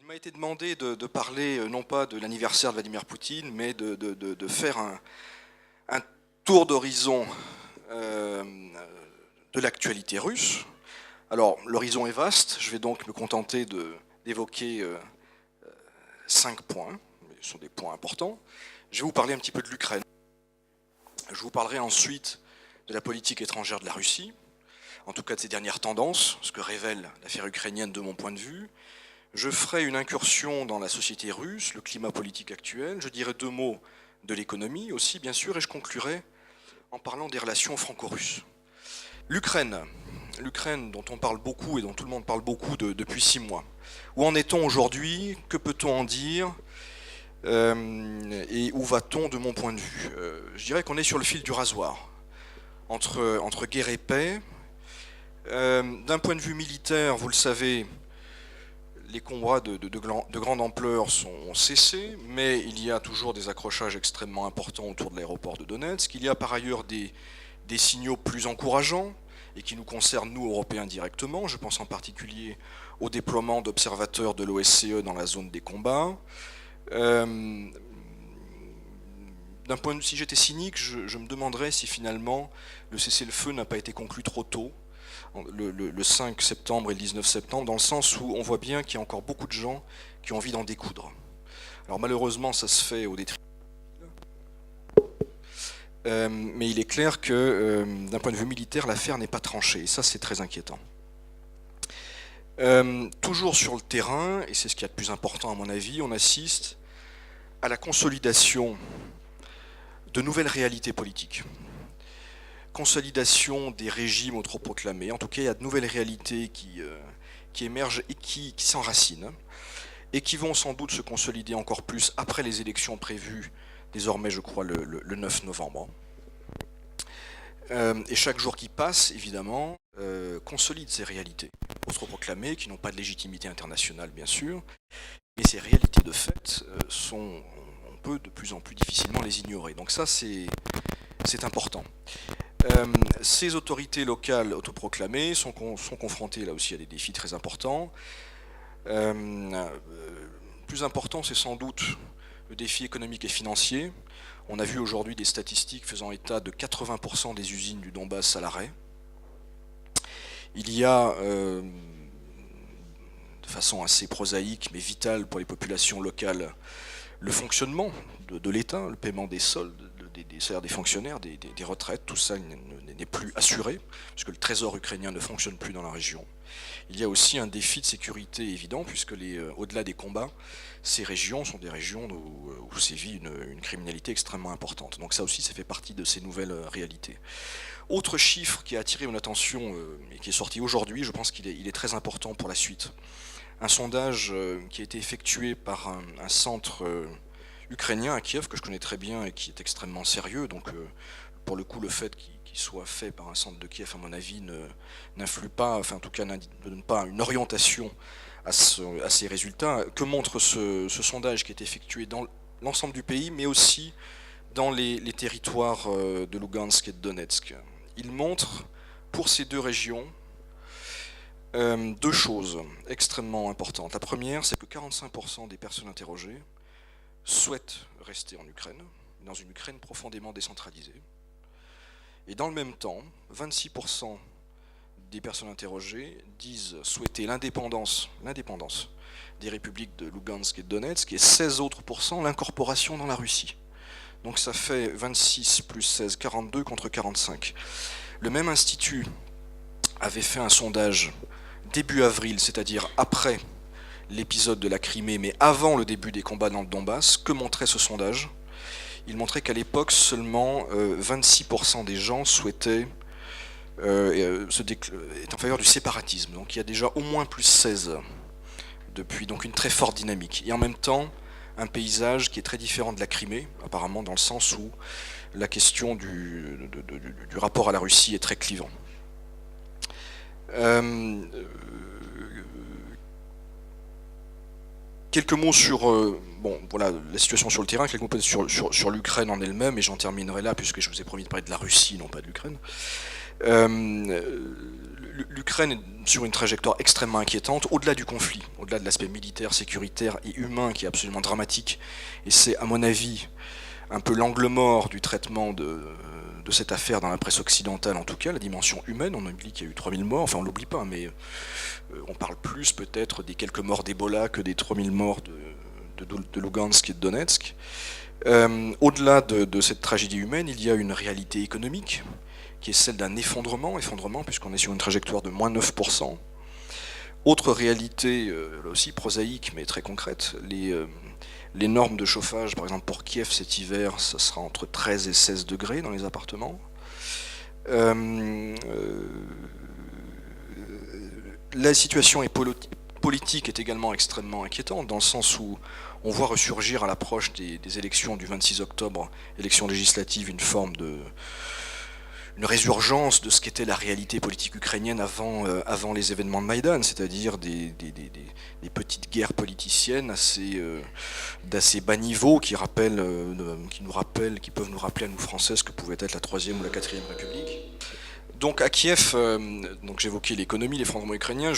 m'a été demandé de parler non pas de l'anniversaire de Vladimir Poutine, mais de faire un tour d'horizon de l'actualité russe. Alors, l'horizon est vaste, je vais donc me contenter d'évoquer 5 points, ce sont des points importants. Je vais vous parler un petit peu de l'Ukraine. Je vous parlerai ensuite de la politique étrangère de la Russie, en tout cas de ses dernières tendances, ce que révèle l'affaire ukrainienne de mon point de vue. Je ferai une incursion dans la société russe, le climat politique actuel. Je dirai 2 mots de l'économie aussi, bien sûr, et je conclurai en parlant des relations franco-russes. L'Ukraine dont on parle beaucoup et dont tout le monde parle beaucoup depuis 6 mois. Où en est-on aujourd'hui? Que peut-on en dire? Et où va-t-on de mon point de vue? Je dirais qu'on est sur le fil du rasoir, entre guerre et paix. D'un point de vue militaire, vous le savez, les combats de grande ampleur ont cessé, mais il y a toujours des accrochages extrêmement importants autour de l'aéroport de Donetsk. Il y a par ailleurs des signaux plus encourageants et qui nous concernent, nous, Européens, directement. Je pense en particulier au déploiement d'observateurs de l'OSCE dans la zone des combats. D'un point de vue, si j'étais cynique, je me demanderais si finalement le cessez-le-feu n'a pas été conclu trop tôt, le 5 septembre et le 19 septembre, dans le sens où on voit bien qu'il y a encore beaucoup de gens qui ont envie d'en découdre. Alors malheureusement, ça se fait au détriment. Mais il est clair que d'un point de vue militaire, l'affaire n'est pas tranchée, et ça c'est très inquiétant. Toujours sur le terrain, et c'est ce qu'il y a de plus important à mon avis, on assiste à la consolidation de nouvelles réalités politiques. Consolidation des régimes autoproclamés. En tout cas, il y a de nouvelles réalités qui émergent et qui s'enracinent et qui vont sans doute se consolider encore plus après les élections prévues, désormais, je crois, le 9 novembre. Et chaque jour qui passe, évidemment, consolide ces réalités autoproclamées, qui n'ont pas de légitimité internationale, bien sûr, mais ces réalités de fait on peut de plus en plus difficilement les ignorer. Donc ça, c'est important. Ces autorités locales autoproclamées sont confrontées là aussi à des défis très importants. Plus important, c'est sans doute le défi économique et financier. On a vu aujourd'hui des statistiques faisant état de 80% des usines du Donbass à l'arrêt. Il y a, de façon assez prosaïque mais vitale pour les populations locales, le fonctionnement de l'État, le paiement des soldes, des salaires des fonctionnaires, des retraites, tout ça n'est plus assuré, puisque le trésor ukrainien ne fonctionne plus dans la région. Il y a aussi un défi de sécurité évident, puisque au-delà des combats, ces régions sont des régions où sévit une criminalité extrêmement importante. Donc ça aussi, ça fait partie de ces nouvelles réalités. Autre chiffre qui a attiré mon attention et qui est sorti aujourd'hui, je pense qu'il est très important pour la suite. Un sondage qui a été effectué par un centre ukrainien à Kiev, que je connais très bien et qui est extrêmement sérieux. Donc pour le coup, le fait qu'il soit fait par un centre de Kiev, à mon avis, n'influe pas, enfin en tout cas ne donne pas une orientation à ces résultats. Que montre ce sondage qui est effectué dans l'ensemble du pays, mais aussi dans les territoires de Lugansk et de Donetsk? Il montre, pour ces 2 régions, 2 choses extrêmement importantes. La première, c'est que 45% des personnes interrogées souhaitent rester en Ukraine, dans une Ukraine profondément décentralisée. Et dans le même temps, 26% des personnes interrogées disent souhaiter l'indépendance des républiques de Lugansk et de Donetsk, et 16 autres % l'incorporation dans la Russie. Donc ça fait 26 plus 16, 42 contre 45. Le même institut avait fait un sondage début avril, c'est-à-dire après l'épisode de la Crimée, mais avant le début des combats dans le Donbass. Que montrait ce sondage? Il montrait qu'à l'époque, seulement 26% des gens souhaitaient être en faveur du séparatisme. Donc il y a déjà au moins plus 16 depuis, donc une très forte dynamique. Et en même temps, un paysage qui est très différent de la Crimée, apparemment dans le sens où la question du rapport à la Russie est très clivant. Quelques mots sur voilà, la situation sur le terrain, quelques mots sur l'Ukraine en elle-même, et j'en terminerai là, puisque je vous ai promis de parler de la Russie, non pas de l'Ukraine. L'Ukraine est sur une trajectoire extrêmement inquiétante, au-delà du conflit, au-delà de l'aspect militaire, sécuritaire et humain qui est absolument dramatique. Et c'est, à mon avis, un peu l'angle mort du traitement de cette affaire dans la presse occidentale, en tout cas, la dimension humaine. On oublie qu'il y a eu 3000 morts, enfin on l'oublie pas, mais on parle plus peut-être des quelques morts d'Ebola que des 3000 morts de Lugansk et de Donetsk. Au-delà de cette tragédie humaine, il y a une réalité économique qui est celle d'un effondrement puisqu'on est sur une trajectoire de moins 9%. Autre réalité, là aussi prosaïque mais très concrète, les normes de chauffage, par exemple pour Kiev cet hiver, ça sera entre 13 et 16 degrés dans les appartements. La situation politique est également extrêmement inquiétante, dans le sens où on voit ressurgir à l'approche des élections du 26 octobre, élections législatives, une forme une résurgence de ce qu'était la réalité politique ukrainienne avant les événements de Maïdan, c'est-à-dire des petites guerres politiciennes d'assez bas niveau qui peuvent nous rappeler à nous Français ce que pouvait être la Troisième ou la Quatrième République. Donc à Kiev, donc j'évoquais l'économie, l'effondrement ukrainien,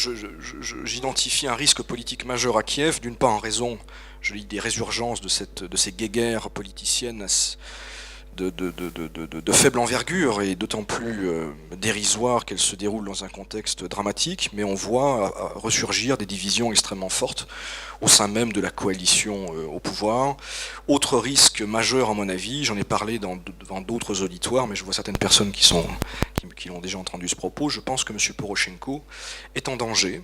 j'identifie un risque politique majeur à Kiev, d'une part en raison, je dis, des résurgences de ces guéguerres politiciennes de faible envergure et d'autant plus dérisoire qu'elles se déroulent dans un contexte dramatique, mais on voit ressurgir des divisions extrêmement fortes au sein même de la coalition au pouvoir. Autre risque majeur à mon avis, j'en ai parlé devant d'autres auditoires, mais je vois certaines personnes qui ont déjà entendu ce propos, je pense que M. Poroshenko est en danger,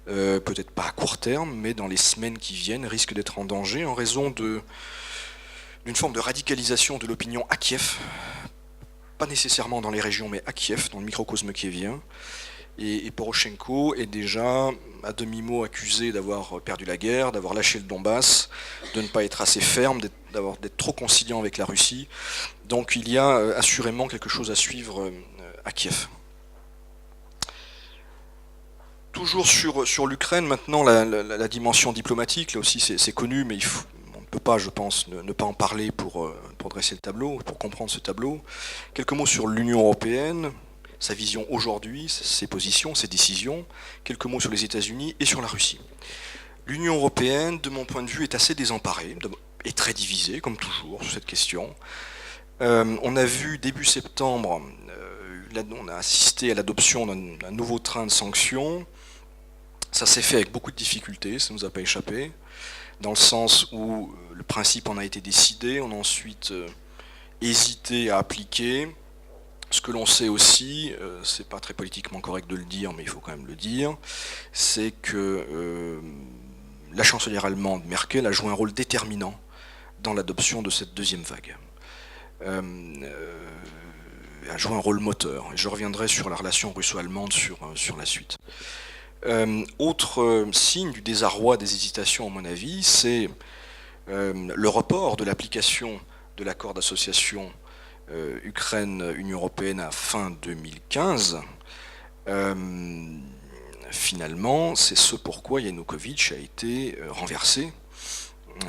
peut-être pas à court terme, mais dans les semaines qui viennent, risque d'être en danger en raison d'une forme de radicalisation de l'opinion à Kiev, pas nécessairement dans les régions, mais à Kiev, dans le microcosme kievien. Et Poroshenko est déjà à demi-mot accusé d'avoir perdu la guerre, d'avoir lâché le Donbass, de ne pas être assez ferme, d'être trop conciliant avec la Russie. Donc il y a assurément quelque chose à suivre à Kiev. Toujours sur l'Ukraine, maintenant, la dimension diplomatique, là aussi c'est connu, mais on ne peut pas, je pense, ne pas en parler pour dresser le tableau, pour comprendre ce tableau. Quelques mots sur l'Union européenne, sa vision aujourd'hui, ses positions, ses décisions. Quelques mots sur les États-Unis et sur la Russie. L'Union européenne, de mon point de vue, est assez désemparée et très divisée, comme toujours, sur cette question. On a vu début septembre, on a assisté à l'adoption d'un nouveau train de sanctions. Ça s'est fait avec beaucoup de difficultés, ça ne nous a pas échappé, dans le sens où le principe en a été décidé, on a ensuite hésité à appliquer. Ce que l'on sait aussi, c'est pas très politiquement correct de le dire, mais il faut quand même le dire, c'est que la chancelière allemande Merkel a joué un rôle déterminant dans l'adoption de cette deuxième vague. A joué un rôle moteur. Et je reviendrai sur la relation russo-allemande sur la suite. Autre signe du désarroi, des hésitations, à mon avis, c'est le report de l'application de l'accord d'association Ukraine-Union européenne à fin 2015. Finalement, c'est ce pourquoi Yanukovych a été renversé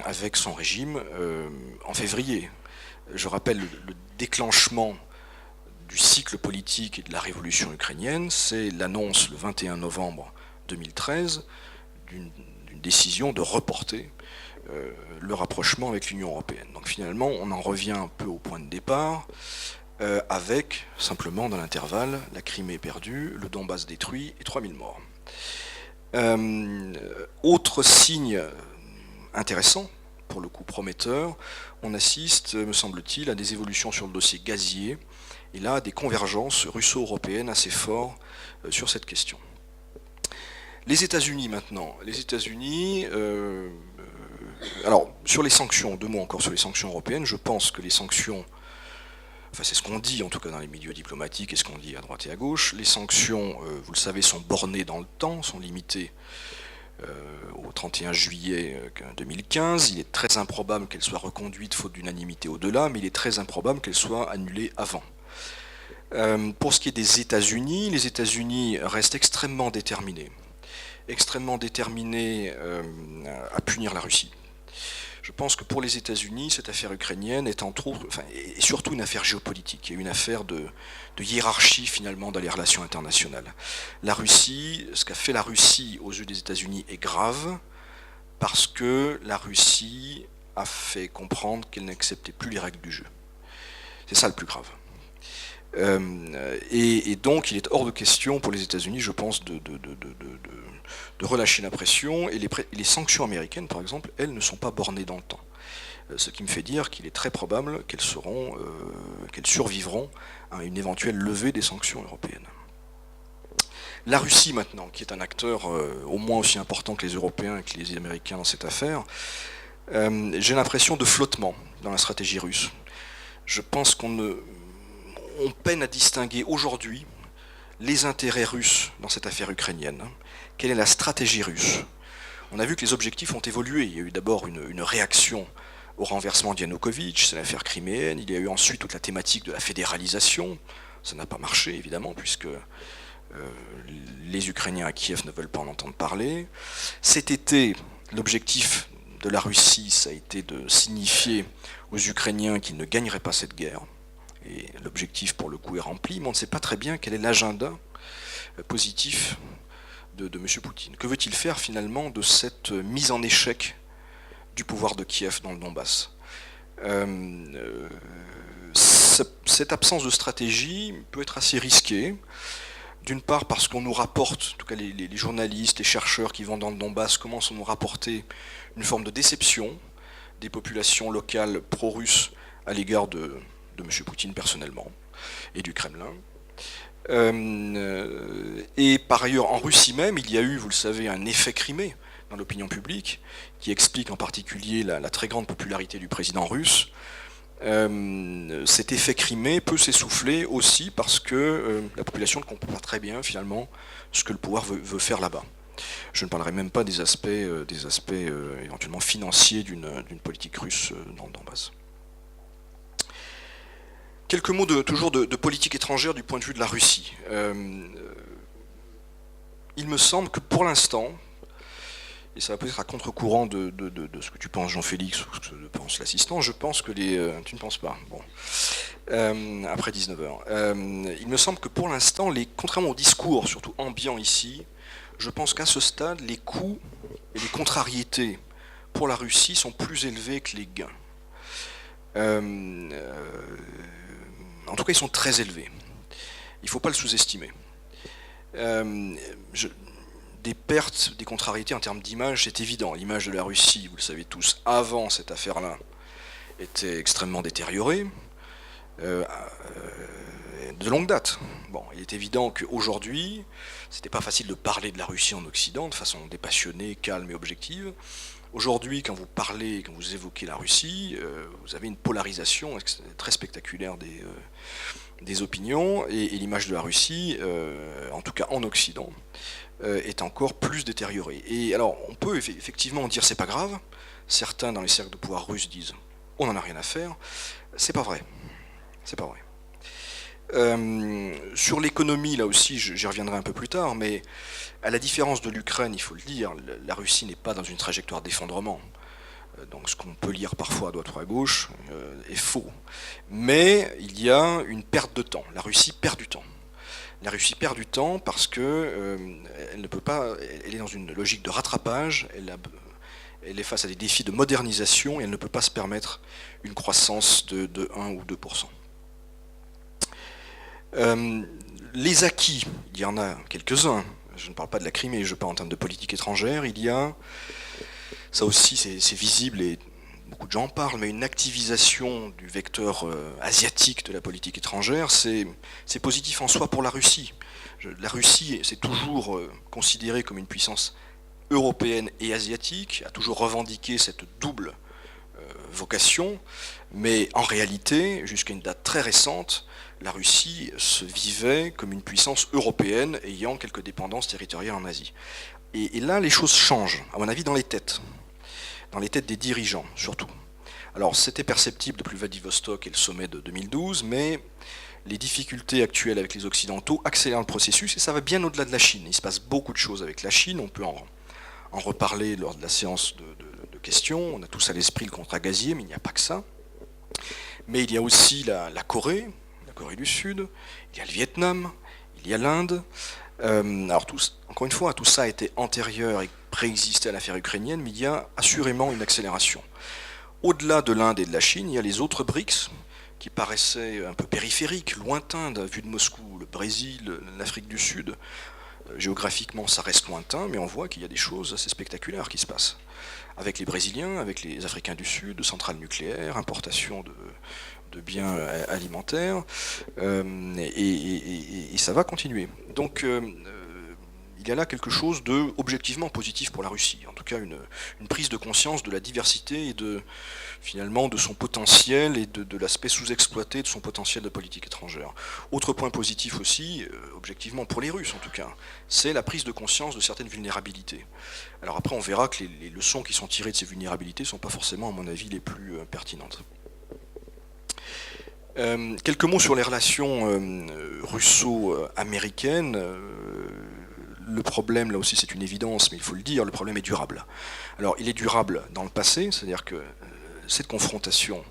avec son régime en février. Je rappelle le déclenchement du cycle politique et de la révolution ukrainienne, c'est l'annonce le 21 novembre 2013 d'une décision de reporter le rapprochement avec l'Union européenne. Donc finalement, on en revient un peu au point de départ, avec simplement dans l'intervalle la Crimée perdue, le Donbass détruit et 3000 morts. Autre signe intéressant, pour le coup prometteur, on assiste, me semble-t-il, à des évolutions sur le dossier gazier, et là, des convergences russo-européennes assez fortes sur cette question. Les États-Unis maintenant. Les États-Unis, alors sur les sanctions, deux mots encore sur les sanctions européennes, je pense que les sanctions, enfin c'est ce qu'on dit en tout cas dans les milieux diplomatiques et ce qu'on dit à droite et à gauche, les sanctions, vous le savez, sont bornées dans le temps, sont limitées au 31 juillet 2015. Il est très improbable qu'elles soient reconduites faute d'unanimité au-delà, mais il est très improbable qu'elles soient annulées avant. Pour ce qui est des États-Unis, les États-Unis restent extrêmement déterminés à punir la Russie. Je pense que pour les États-Unis, cette affaire ukrainienne est entre autres, est surtout une affaire géopolitique, et une affaire de hiérarchie finalement dans les relations internationales. La Russie, ce qu'a fait la Russie aux yeux des États-Unis est grave, parce que la Russie a fait comprendre qu'elle n'acceptait plus les règles du jeu. C'est ça le plus grave. Et donc il est hors de question pour les États-Unis, je pense, de relâcher la pression, et les sanctions américaines, par exemple, elles ne sont pas bornées dans le temps. Ce qui me fait dire qu'il est très probable qu'elles survivront à une éventuelle levée des sanctions européennes. La Russie maintenant, qui est un acteur au moins aussi important que les Européens et que les Américains dans cette affaire, j'ai l'impression de flottement dans la stratégie russe. Je pense qu'on peine à distinguer aujourd'hui les intérêts russes dans cette affaire ukrainienne. Quelle est la stratégie russe? On a vu que les objectifs ont évolué. Il y a eu d'abord une réaction au renversement d'Yanukovych, c'est l'affaire criméenne. Il y a eu ensuite toute la thématique de la fédéralisation. Ça n'a pas marché, évidemment, puisque les Ukrainiens à Kiev ne veulent pas en entendre parler. Cet été, l'objectif de la Russie, ça a été de signifier aux Ukrainiens qu'ils ne gagneraient pas cette guerre. Et l'objectif, pour le coup, est rempli, mais on ne sait pas très bien quel est l'agenda positif de M. Poutine. Que veut-il faire finalement de cette mise en échec du pouvoir de Kiev dans le Donbass? Cette absence de stratégie peut être assez risquée. D'une part parce qu'on nous rapporte, en tout cas les journalistes, les chercheurs qui vont dans le Donbass commencent à nous rapporter une forme de déception des populations locales pro-russes à l'égard de M. Poutine personnellement et du Kremlin. Et par ailleurs, en Russie même, il y a eu, vous le savez, un effet Crimée dans l'opinion publique qui explique en particulier la très grande popularité du président russe. Cet effet Crimée peut s'essouffler aussi parce que la population ne comprend pas très bien finalement ce que le pouvoir veut faire là-bas. Je ne parlerai même pas des aspects éventuellement financiers d'une politique russe dans le Donbass. Quelques mots toujours de politique étrangère du point de vue de la Russie. Il me semble que pour l'instant, et ça va peut-être à contre-courant de ce que tu penses, Jean-Félix, ou ce que pense l'assistant, je pense que tu ne penses pas, bon. Après 19h. Il me semble que pour l'instant, contrairement au discours, surtout ambiant ici, je pense qu'à ce stade, les coûts et les contrariétés pour la Russie sont plus élevés que les gains. En tout cas, ils sont très élevés. Il ne faut pas le sous-estimer. Des pertes, des contrariétés en termes d'image, c'est évident. L'image de la Russie, vous le savez tous, avant cette affaire-là, était extrêmement détériorée, de longue date. Bon, il est évident qu'aujourd'hui, c'était pas facile de parler de la Russie en Occident de façon dépassionnée, calme et objective. Aujourd'hui, quand vous parlez, quand vous évoquez la Russie, vous avez une polarisation très spectaculaire des opinions, et l'image de la Russie, en tout cas en Occident, est encore plus détériorée. Et alors, on peut effectivement dire c'est pas grave. Certains dans les cercles de pouvoir russes disent on n'en a rien à faire. C'est pas vrai. C'est pas vrai. Sur l'économie, là aussi, j'y reviendrai un peu plus tard, mais à la différence de l'Ukraine, il faut le dire, la Russie n'est pas dans une trajectoire d'effondrement. Donc ce qu'on peut lire parfois à droite ou à gauche est faux. Mais il y a une perte de temps. La Russie perd du temps. La Russie perd du temps parce que elle ne peut pas, elle est dans une logique de rattrapage, elle est face à des défis de modernisation et elle ne peut pas se permettre une croissance de 1 ou 2%. Les acquis, il y en a quelques-uns. Je ne parle pas de la Crimée, je parle en termes de politique étrangère. Il y a, ça aussi c'est visible et beaucoup de gens en parlent, mais une activisation du vecteur asiatique de la politique étrangère, c'est positif en soi pour la Russie. La Russie, c'est toujours considérée comme une puissance européenne et asiatique, a toujours revendiqué cette double vocation, mais en réalité, jusqu'à une date très récente, la Russie se vivait comme une puissance européenne ayant quelques dépendances territoriales en Asie. Et là, les choses changent, à mon avis, dans les têtes des dirigeants, surtout. Alors, c'était perceptible depuis Vladivostok et le sommet de 2012, mais les difficultés actuelles avec les Occidentaux accélèrent le processus, et ça va bien au-delà de la Chine. Il se passe beaucoup de choses avec la Chine, on peut en reparler lors de la séance de question. On a tous à l'esprit le contrat gazier, mais il n'y a pas que ça. Mais il y a aussi la Corée du Sud, il y a le Vietnam, il y a l'Inde. Alors encore une fois, tout ça était antérieur et préexistait à l'affaire ukrainienne, mais il y a assurément une accélération. Au-delà de l'Inde et de la Chine, il y a les autres BRICS, qui paraissaient un peu périphériques, lointains vue de Moscou, le Brésil, l'Afrique du Sud. Géographiquement, ça reste lointain, mais on voit qu'il y a des choses assez spectaculaires qui se passent. Avec les Brésiliens, avec les Africains du Sud, de centrales nucléaires, importation de biens alimentaires, et ça va continuer. Donc il y a là quelque chose de objectivement positif pour la Russie, en tout cas une prise de conscience de la diversité et finalement de son potentiel et de l'aspect sous-exploité de son potentiel de politique étrangère. Autre point positif aussi, objectivement pour les Russes en tout cas, c'est la prise de conscience de certaines vulnérabilités. Alors après on verra que les leçons qui sont tirées de ces vulnérabilités ne sont pas forcément à mon avis les plus pertinentes. Quelques mots sur les relations russo-américaines. Le problème, là aussi c'est une évidence, mais il faut le dire, le problème est durable. Alors il est durable dans le passé, c'est-à-dire que cette confrontation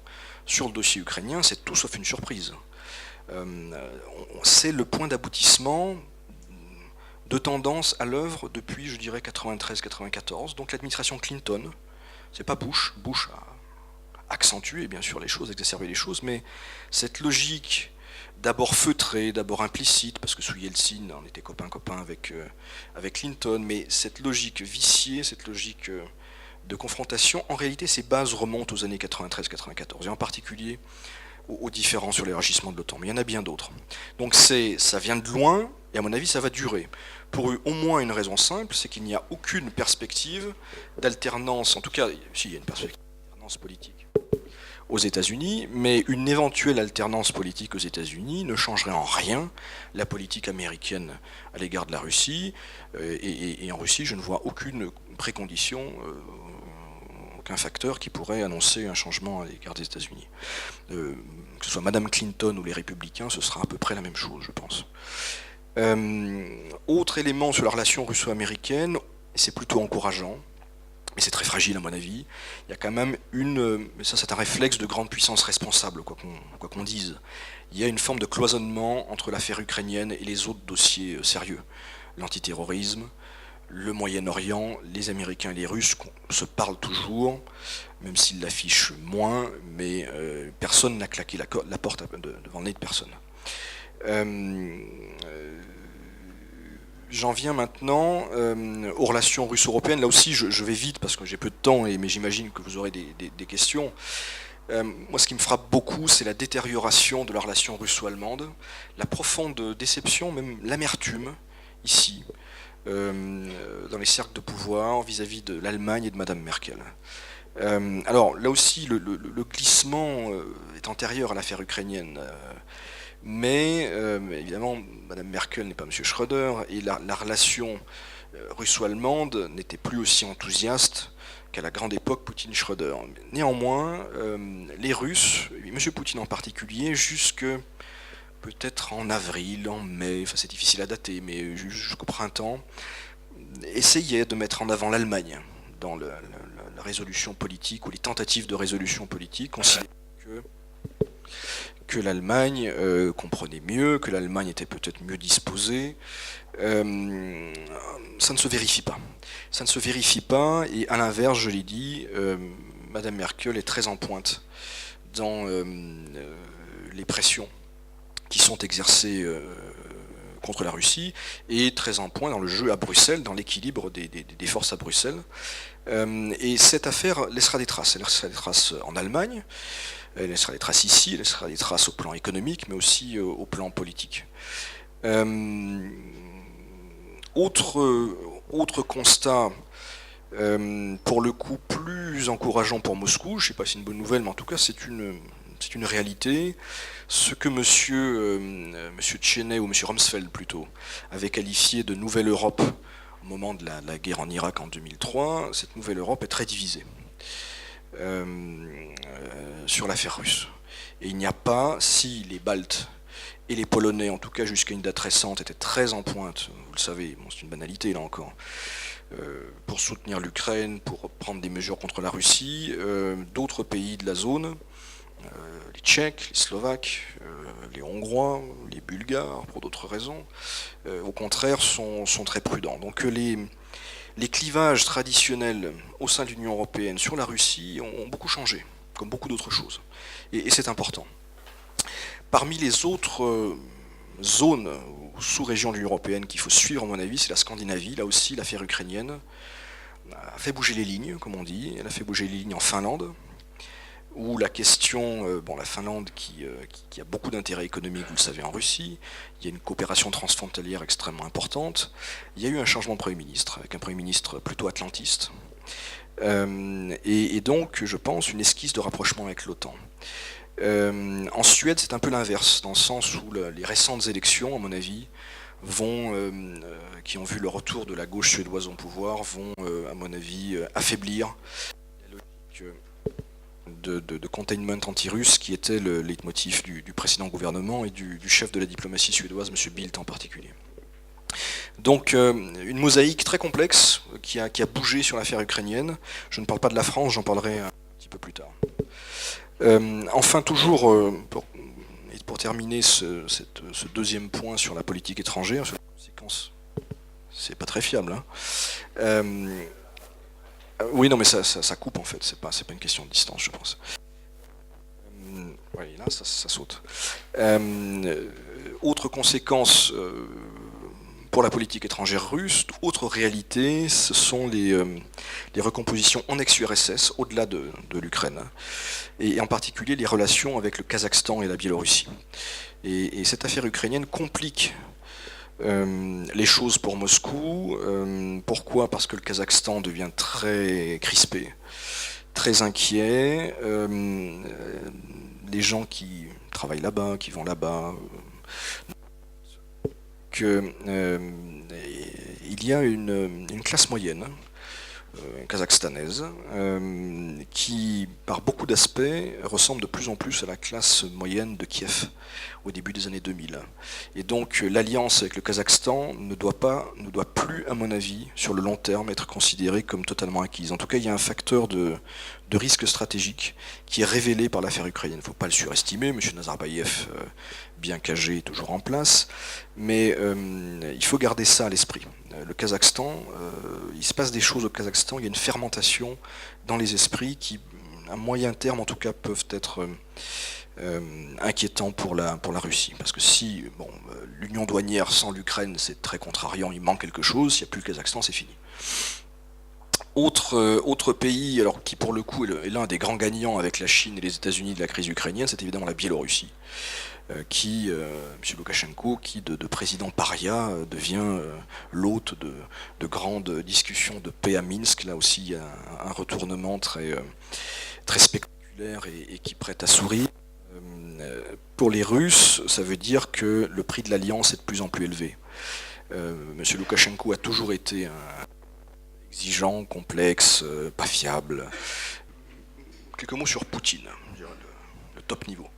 sur le dossier ukrainien, c'est tout sauf une surprise. C'est le point d'aboutissement de tendance à l'œuvre depuis, je dirais, 93-94, donc l'administration Clinton. C'est pas Bush. Bush a accentué, bien sûr, les choses, exacerbé les choses, mais cette logique d'abord feutrée, d'abord implicite, parce que sous Yeltsin, on était copain-copain avec Clinton, mais cette logique viciée, cette logique de confrontation, en réalité, ses bases remontent aux années 93-94, et en particulier aux différends sur l'élargissement de l'OTAN. Mais il y en a bien d'autres. Donc ça vient de loin, et à mon avis, ça va durer. Pour au moins une raison simple, c'est qu'il n'y a aucune perspective d'alternance, en tout cas, si, il y a une perspective d'alternance politique aux États-Unis, mais une éventuelle alternance politique aux États-Unis ne changerait en rien la politique américaine à l'égard de la Russie, et en Russie, je ne vois aucune précondition, aucun facteur qui pourrait annoncer un changement à l'égard des États-Unis. Que ce soit Madame Clinton ou les Républicains, ce sera à peu près la même chose, je pense. Autre élément sur la relation russo-américaine, et c'est plutôt encourageant, mais c'est très fragile à mon avis, il y a quand même ça c'est un réflexe de grande puissance responsable, quoi qu'on dise. Il y a une forme de cloisonnement entre l'affaire ukrainienne et les autres dossiers sérieux. L'antiterrorisme, le Moyen-Orient, les Américains et les Russes se parlent toujours, même s'ils l'affichent moins, mais personne n'a claqué la porte devant le nez de personne. J'en viens maintenant aux relations russo-européennes. Là aussi, je vais vite parce que j'ai peu de temps, mais j'imagine que vous aurez des questions. Moi, ce qui me frappe beaucoup, c'est la détérioration de la relation russo-allemande, la profonde déception, même l'amertume, ici, dans les cercles de pouvoir vis-à-vis de l'Allemagne et de Madame Merkel. Alors, là aussi, le glissement est antérieur à l'affaire ukrainienne. Mais évidemment, Mme Merkel n'est pas M. Schröder, et la relation russo-allemande n'était plus aussi enthousiaste qu'à la grande époque Poutine-Schröder. Néanmoins, les Russes, et M. Poutine en particulier, jusque peut-être en avril, en mai, enfin c'est difficile à dater, mais jusqu'au printemps, essayaient de mettre en avant l'Allemagne dans la résolution politique, ou les tentatives de résolution politique, considérant que l'Allemagne comprenait mieux, que l'Allemagne était peut-être mieux disposée. Ça ne se vérifie pas. Ça ne se vérifie pas, et à l'inverse, je l'ai dit, Madame Merkel est très en pointe dans les pressions qui sont exercées contre la Russie, et très en point dans le jeu à Bruxelles, dans l'équilibre des forces à Bruxelles. Et cette affaire laissera des traces. Elle laissera des traces en Allemagne, elle laissera des traces ici, elle laissera des traces au plan économique, mais aussi au plan politique. Autre constat, pour le coup plus encourageant pour Moscou, je ne sais pas si c'est une bonne nouvelle, mais en tout cas c'est une réalité. Ce que monsieur Cheney, ou monsieur Rumsfeld plutôt, avait qualifié de Nouvelle Europe au moment de la guerre en Irak en 2003, cette Nouvelle Europe est très divisée sur l'affaire russe. Et il n'y a pas, si les Baltes et les Polonais, en tout cas jusqu'à une date récente, étaient très en pointe, vous le savez, bon, c'est une banalité là encore, pour soutenir l'Ukraine, pour prendre des mesures contre la Russie. D'autres pays de la zone, les Tchèques, les Slovaques, les Hongrois, les Bulgares, pour d'autres raisons, au contraire, sont très prudents. Donc les clivages traditionnels au sein de l'Union européenne sur la Russie ont beaucoup changé, comme beaucoup d'autres choses. Et c'est important. Parmi les autres zones ou sous-régions de l'Union européenne qu'il faut suivre, à mon avis, c'est la Scandinavie. Là aussi, l'affaire ukrainienne a fait bouger les lignes, comme on dit. Elle a fait bouger les lignes en Finlande, où la question, la Finlande qui a beaucoup d'intérêts économiques, vous le savez, en Russie, il y a une coopération transfrontalière extrêmement importante, il y a eu un changement de Premier ministre, avec un Premier ministre plutôt atlantiste, et donc, je pense, une esquisse de rapprochement avec l'OTAN. En Suède, c'est un peu l'inverse, dans le sens où les récentes élections, à mon avis, qui ont vu le retour de la gauche suédoise au pouvoir, vont, à mon avis, affaiblir la logique de containment anti-russe qui était le leitmotiv du précédent gouvernement et du chef de la diplomatie suédoise, M. Bildt en particulier. Donc une mosaïque très complexe qui a bougé sur l'affaire ukrainienne. Je ne parle pas de la France, j'en parlerai un petit peu plus tard. Enfin, toujours, pour terminer ce deuxième point sur la politique étrangère, sur les conséquences, c'est pas très fiable, hein. Oui, non, mais ça coupe en fait, c'est pas une question de distance, je pense. Oui, là, ça saute. Autre conséquence pour la politique étrangère russe, autre réalité, ce sont les recompositions en ex-URSS, au-delà de l'Ukraine, et en particulier les relations avec le Kazakhstan et la Biélorussie. Et cette affaire ukrainienne complique les choses pour Moscou. Pourquoi ? Parce que le Kazakhstan devient très crispé, très inquiet. Les gens qui travaillent là-bas, qui vont là-bas, il y a une classe moyenne kazakhstanaise qui, par beaucoup d'aspects, ressemble de plus en plus à la classe moyenne de Kiev au début des années 2000. Et donc l'alliance avec le Kazakhstan ne doit plus, à mon avis, sur le long terme, être considérée comme totalement acquise. En tout cas, il y a un facteur de risque stratégique qui est révélé par l'affaire ukrainienne. Il ne faut pas le surestimer. M. Nazarbayev, bien qu'âgé, est toujours en place. Mais il faut garder ça à l'esprit. Le Kazakhstan, il se passe des choses au Kazakhstan, il y a une fermentation dans les esprits qui, à moyen terme en tout cas, peuvent être inquiétants pour la Russie. Parce que si l'union douanière sans l'Ukraine, c'est très contrariant, il manque quelque chose, s'il n'y a plus le Kazakhstan, c'est fini. Autre pays, alors qui pour le coup est l'un des grands gagnants avec la Chine et les États-Unis de la crise ukrainienne, c'est évidemment la Biélorussie. M. Loukachenko, qui de président paria devient l'hôte de grandes discussions de paix à Minsk. Là aussi, il y a un retournement très spectaculaire et qui prête à sourire. Pour les Russes, ça veut dire que le prix de l'alliance est de plus en plus élevé. M. Loukachenko a toujours été exigeant, complexe, pas fiable. Quelques mots sur Poutine, le top niveau.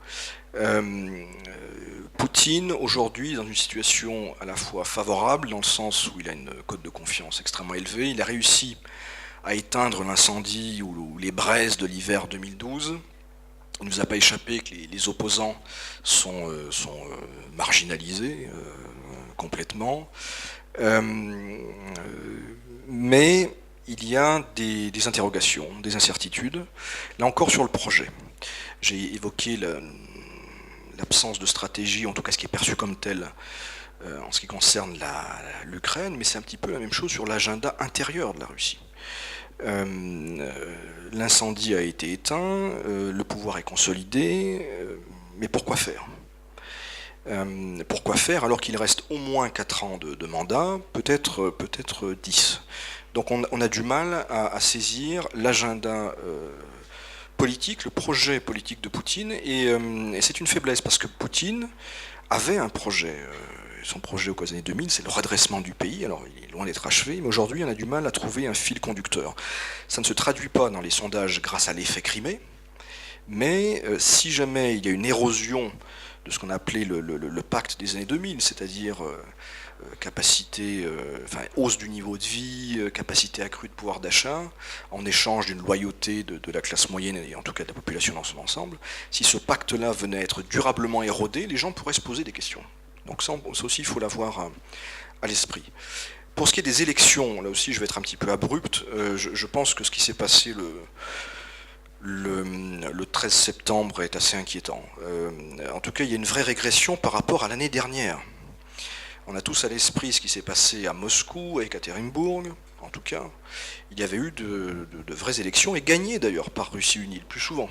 Poutine, aujourd'hui, est dans une situation à la fois favorable, dans le sens où il a une cote de confiance extrêmement élevée. Il a réussi à éteindre l'incendie ou les braises de l'hiver 2012. Il ne nous a pas échappé que les opposants sont marginalisés complètement. Mais il y a des interrogations, des incertitudes, là encore sur le projet. J'ai évoqué l'absence de stratégie, en tout cas ce qui est perçu comme tel, en ce qui concerne l'Ukraine, mais c'est un petit peu la même chose sur l'agenda intérieur de la Russie. L'incendie a été éteint, le pouvoir est consolidé, mais pourquoi faire ? Pourquoi faire alors qu'il reste au moins 4 ans de mandat, peut-être 10. Donc on a du mal à saisir l'agenda politique, le projet politique de Poutine, et c'est une faiblesse parce que Poutine avait un projet. Son projet aux années 2000, c'est le redressement du pays. Alors il est loin d'être achevé, mais aujourd'hui on a du mal à trouver un fil conducteur. Ça ne se traduit pas dans les sondages grâce à l'effet Crimée, mais si jamais il y a une érosion ce qu'on a appelé le pacte des années 2000, c'est-à-dire capacité, hausse du niveau de vie, capacité accrue de pouvoir d'achat, en échange d'une loyauté de la classe moyenne et en tout cas de la population dans son ensemble. Si ce pacte-là venait à être durablement érodé, les gens pourraient se poser des questions. Donc ça aussi, il faut l'avoir à l'esprit. Pour ce qui est des élections, là aussi je vais être un petit peu abrupt, je pense que ce qui s'est passé le 13 septembre est assez inquiétant. En tout cas, il y a une vraie régression par rapport à l'année dernière. On a tous à l'esprit ce qui s'est passé à Moscou, à Ekaterinbourg, en tout cas. Il y avait eu de vraies élections, et gagnées d'ailleurs par Russie unie le plus souvent.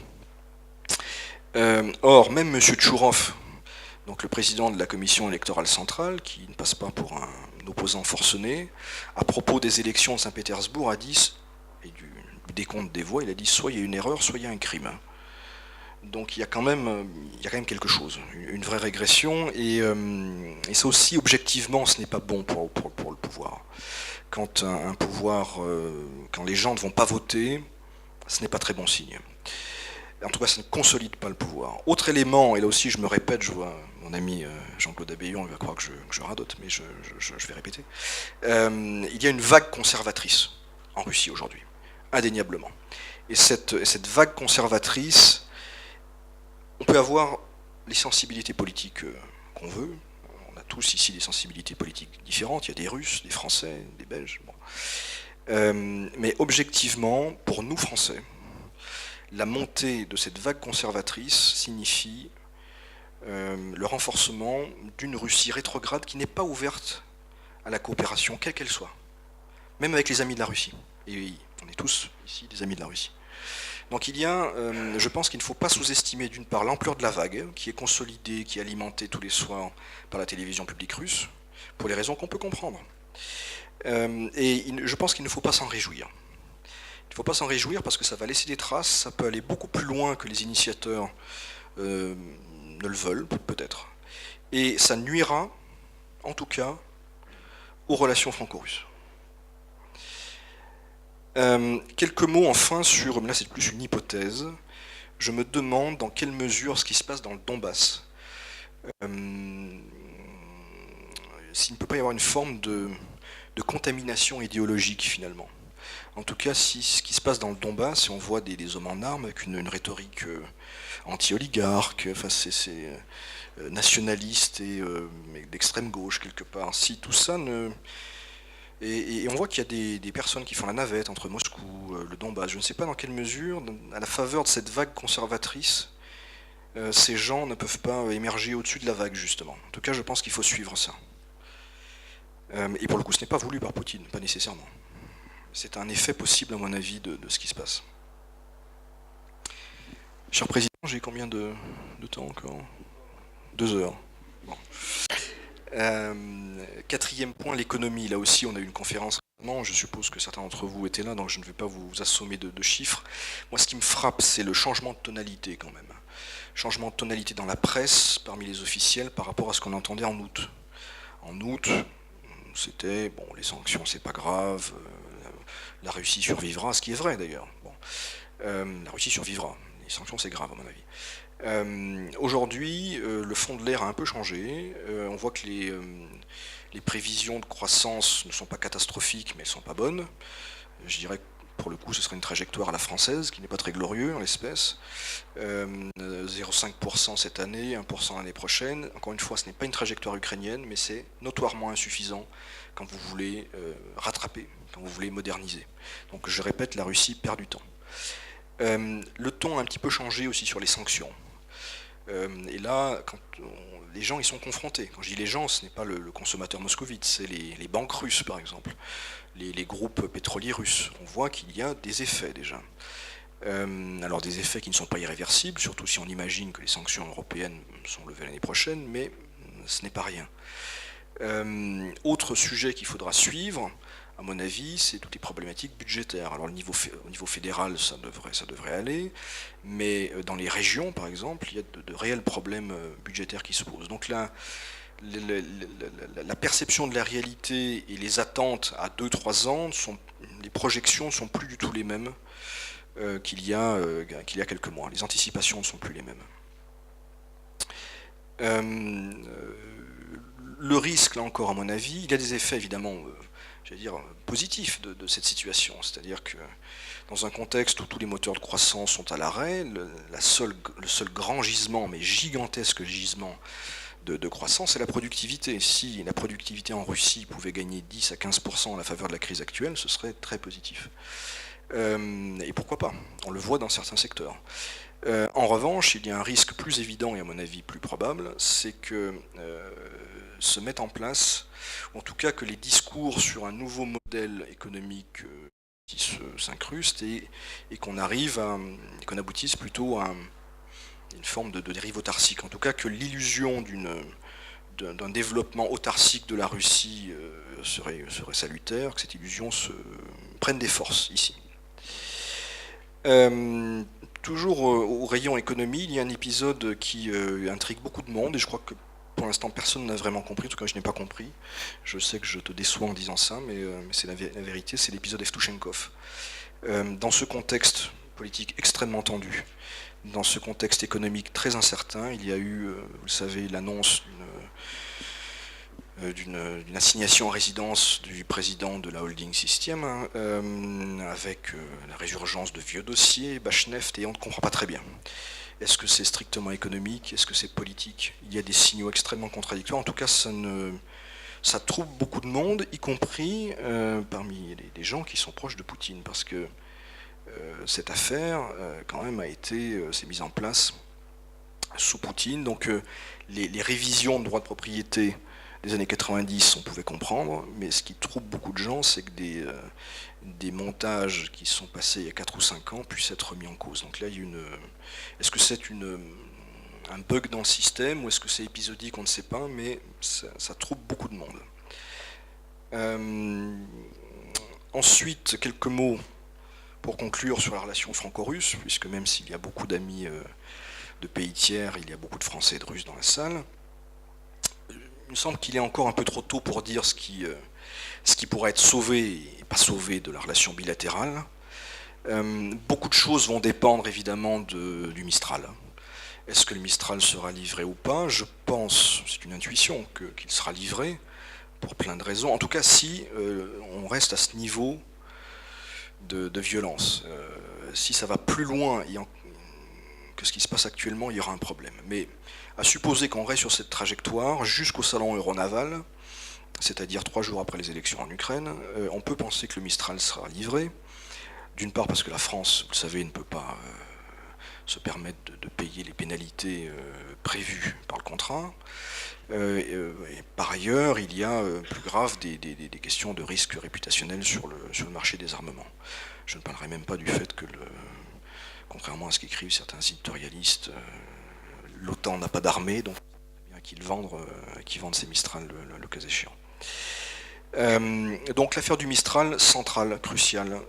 Or, même M. Tchourov, donc le président de la commission électorale centrale, qui ne passe pas pour un opposant forcené, à propos des élections de Saint-Pétersbourg, a dit, et du décompte des voix, il a dit soit il y a une erreur, soit il y a un crime. Donc il y a quand même quelque chose, une vraie régression, et ça aussi, objectivement, ce n'est pas bon pour le pouvoir. Quand un pouvoir, quand les gens ne vont pas voter, ce n'est pas très bon signe. En tout cas, ça ne consolide pas le pouvoir. Autre élément, et là aussi je me répète, je vois mon ami Jean-Claude Abbayon, il va croire que je radote, mais je vais répéter. Il y a une vague conservatrice en Russie aujourd'hui, indéniablement. Et cette vague conservatrice, on peut avoir les sensibilités politiques qu'on veut. On a tous ici des sensibilités politiques différentes. Il y a des Russes, des Français, des Belges. Bon. Mais objectivement, pour nous Français, la montée de cette vague conservatrice signifie le renforcement d'une Russie rétrograde qui n'est pas ouverte à la coopération, quelle qu'elle soit, même avec les amis de la Russie. Et on est tous ici des amis de la Russie. Donc il y a, je pense qu'il ne faut pas sous-estimer d'une part l'ampleur de la vague, qui est consolidée, qui est alimentée tous les soirs par la télévision publique russe, pour les raisons qu'on peut comprendre. Et je pense qu'il ne faut pas s'en réjouir. Il ne faut pas s'en réjouir parce que ça va laisser des traces, ça peut aller beaucoup plus loin que les initiateurs ne le veulent, peut-être. Et ça nuira, en tout cas, aux relations franco-russes. Quelques mots enfin sur, là c'est plus une hypothèse, je me demande dans quelle mesure ce qui se passe dans le Donbass, s'il ne peut pas y avoir une forme de contamination idéologique finalement. En tout cas, si ce qui se passe dans le Donbass, si on voit des hommes en armes avec une rhétorique anti-oligarque, enfin c'est nationaliste et d'extrême gauche quelque part, si tout ça ne... Et on voit qu'il y a des personnes qui font la navette entre Moscou, le Donbass. Je ne sais pas dans quelle mesure, à la faveur de cette vague conservatrice, ces gens ne peuvent pas émerger au-dessus de la vague, justement. En tout cas, je pense qu'il faut suivre ça. Et pour le coup, ce n'est pas voulu par Poutine, pas nécessairement. C'est un effet possible, à mon avis, de ce qui se passe. Cher Président, j'ai combien de temps encore 2 heures. Bon. Quatrième point, l'économie. Là aussi, on a eu une conférence. Je suppose que certains d'entre vous étaient là, donc je ne vais pas vous assommer de chiffres. Moi, ce qui me frappe, c'est le changement de tonalité quand même. Changement de tonalité dans la presse, parmi les officiels, par rapport à ce qu'on entendait en août. En août, c'était, bon, les sanctions, c'est pas grave, la Russie survivra, ce qui est vrai d'ailleurs. Bon. La Russie survivra, les sanctions, c'est grave à mon avis. Aujourd'hui, le fond de l'air a un peu changé. On voit que les prévisions de croissance ne sont pas catastrophiques, mais elles ne sont pas bonnes. Je dirais que pour le coup, ce serait une trajectoire à la française, qui n'est pas très glorieux en l'espèce. 0,5% cette année, 1% l'année prochaine. Encore une fois, ce n'est pas une trajectoire ukrainienne, mais c'est notoirement insuffisant quand vous voulez rattraper, quand vous voulez moderniser. Donc je répète, la Russie perd du temps. Le ton a un petit peu changé aussi sur les sanctions. Et là, quand les gens y sont confrontés. Quand je dis les gens, ce n'est pas le consommateur moscovite, c'est les banques russes par exemple, les groupes pétroliers russes. On voit qu'il y a des effets déjà. Alors des effets qui ne sont pas irréversibles, surtout si on imagine que les sanctions européennes sont levées l'année prochaine, mais ce n'est pas rien. Autre sujet qu'il faudra suivre, à mon avis, c'est toutes les problématiques budgétaires. Alors au niveau fédéral, ça devrait aller, mais dans les régions, par exemple, il y a de réels problèmes budgétaires qui se posent. Donc là, la perception de la réalité et les attentes à 2-3 ans, les projections ne sont plus du tout les mêmes qu'il y a quelques mois. Les anticipations ne sont plus les mêmes. Le risque, là encore, à mon avis, il y a des effets évidemment, j'allais dire, positifs de cette situation. C'est-à-dire que dans un contexte où tous les moteurs de croissance sont à l'arrêt, le seul grand gisement, mais gigantesque gisement de croissance, c'est la productivité. Si la productivité en Russie pouvait gagner 10 à 15% à la faveur de la crise actuelle, ce serait très positif. Et pourquoi pas? On le voit dans certains secteurs. En revanche, il y a un risque plus évident et à mon avis plus probable, c'est que se mettent en place, ou en tout cas que les discours sur un nouveau modèle économique qui s'incruste et qu'on aboutisse plutôt à une forme de dérive autarcique. En tout cas que l'illusion d'un développement autarcique de la Russie serait salutaire, que cette illusion prenne des forces ici. Toujours au rayon économie, il y a un épisode qui intrigue beaucoup de monde et je crois que pour l'instant personne n'a vraiment compris, en tout cas je n'ai pas compris. Je sais que je te déçois en disant ça, mais c'est la vérité, c'est l'épisode Evtushenkov. Dans ce contexte politique extrêmement tendu, dans ce contexte économique très incertain, il y a eu, vous le savez, l'annonce d'une assignation en résidence du président de la holding System, avec la résurgence de vieux dossiers, Bashneft, et on ne comprend pas très bien. Est-ce que c'est strictement économique? Est-ce que c'est politique? Il y a des signaux extrêmement contradictoires. En tout cas, ça trouble beaucoup de monde, y compris parmi les gens qui sont proches de Poutine, parce que cette affaire, quand même, s'est mise en place sous Poutine. Donc les révisions de droits de propriété des années 90, on pouvait comprendre, mais ce qui trouble beaucoup de gens, c'est que des montages qui sont passés il y a 4 ou 5 ans puissent être remis en cause. Donc là, est-ce que c'est un bug dans le système ou est-ce que c'est épisodique, on ne sait pas, mais ça trouble beaucoup de monde. Ensuite, quelques mots pour conclure sur la relation franco-russe, puisque même s'il y a beaucoup d'amis de pays tiers, il y a beaucoup de Français et de Russes dans la salle. Il me semble qu'il est encore un peu trop tôt pour dire ce qui pourrait être sauvé et pas sauvé de la relation bilatérale. Beaucoup de choses vont dépendre évidemment du Mistral. Est-ce que le Mistral sera livré ou pas? Je pense, c'est une intuition, qu'il sera livré pour plein de raisons. En tout cas, si on reste à ce niveau de violence. Si ça va plus loin que ce qui se passe actuellement, il y aura un problème. Mais à supposer qu'on reste sur cette trajectoire jusqu'au salon Euronaval, c'est-à-dire 3 jours après les élections en Ukraine, on peut penser que le Mistral sera livré. D'une part parce que la France, vous le savez, ne peut pas se permettre de payer les pénalités prévues par le contrat. Et par ailleurs, il y a plus grave des questions de risque réputationnel sur le marché des armements. Je ne parlerai même pas du fait que, contrairement à ce qu'écrivent certains éditorialistes, l'OTAN n'a pas d'armée, donc il bien qu'ils vendent ces Mistral le cas échéant. Donc l'affaire du Mistral, centrale, cruciale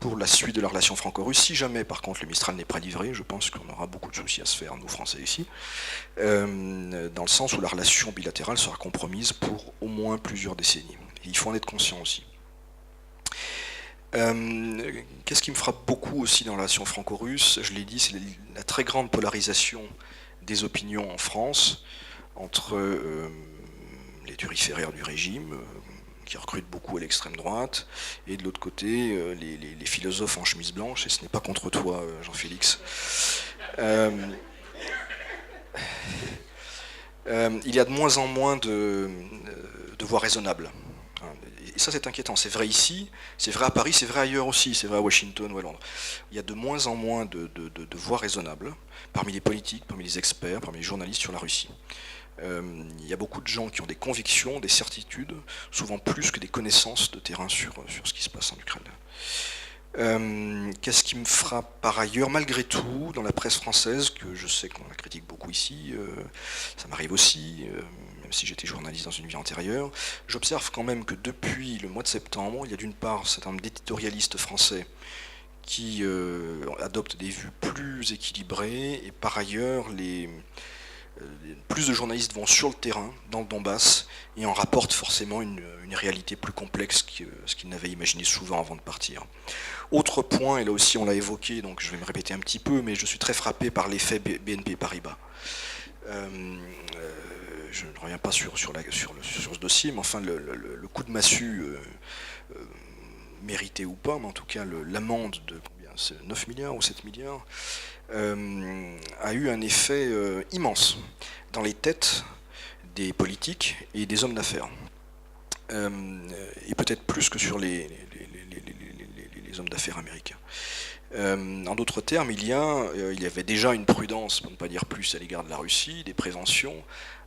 pour la suite de la relation franco-russe. Si jamais par contre le Mistral n'est pas livré, je pense qu'on aura beaucoup de soucis à se faire, nous Français ici, dans le sens où la relation bilatérale sera compromise pour au moins plusieurs décennies. Et il faut en être conscient aussi. Qu'est-ce qui me frappe beaucoup aussi dans la relation franco-russe? Je l'ai dit, c'est la très grande polarisation des opinions en France entre les turiféraires du régime, qui recrutent beaucoup à l'extrême droite, et de l'autre côté, les philosophes en chemise blanche, et ce n'est pas contre toi, Jean-Félix. Il y a de moins en moins de voix raisonnables. Et ça, c'est inquiétant. C'est vrai ici, c'est vrai à Paris, c'est vrai ailleurs aussi, c'est vrai à Washington ou à Londres. Il y a de moins en moins de voix raisonnables parmi les politiques, parmi les experts, parmi les journalistes sur la Russie. Il y a beaucoup de gens qui ont des convictions, des certitudes, souvent plus que des connaissances de terrain sur ce qui se passe en Ukraine. Qu'est-ce qui me frappe par ailleurs, malgré tout, dans la presse française, que je sais qu'on la critique beaucoup ici, ça m'arrive aussi, même si j'étais journaliste dans une vie antérieure, j'observe quand même que depuis le mois de septembre, il y a d'une part un certain nombre d'éditorialistes français qui adoptent des vues plus équilibrées, et par ailleurs, plus de journalistes vont sur le terrain, dans le Donbass, et en rapportent forcément une réalité plus complexe que ce qu'ils n'avaient imaginé souvent avant de partir. Autre point, et là aussi on l'a évoqué, donc je vais me répéter un petit peu, mais je suis très frappé par l'effet BNP Paribas. Je ne reviens pas sur ce dossier, mais enfin le coup de massue, mérité ou pas, mais en tout cas l'amende de combien, 9 milliards ou 7 milliards, a eu un effet immense dans les têtes des politiques et des hommes d'affaires. Et peut-être plus que sur les hommes d'affaires américains. En d'autres termes, il y avait déjà une prudence, pour ne pas dire plus, à l'égard de la Russie, des préventions.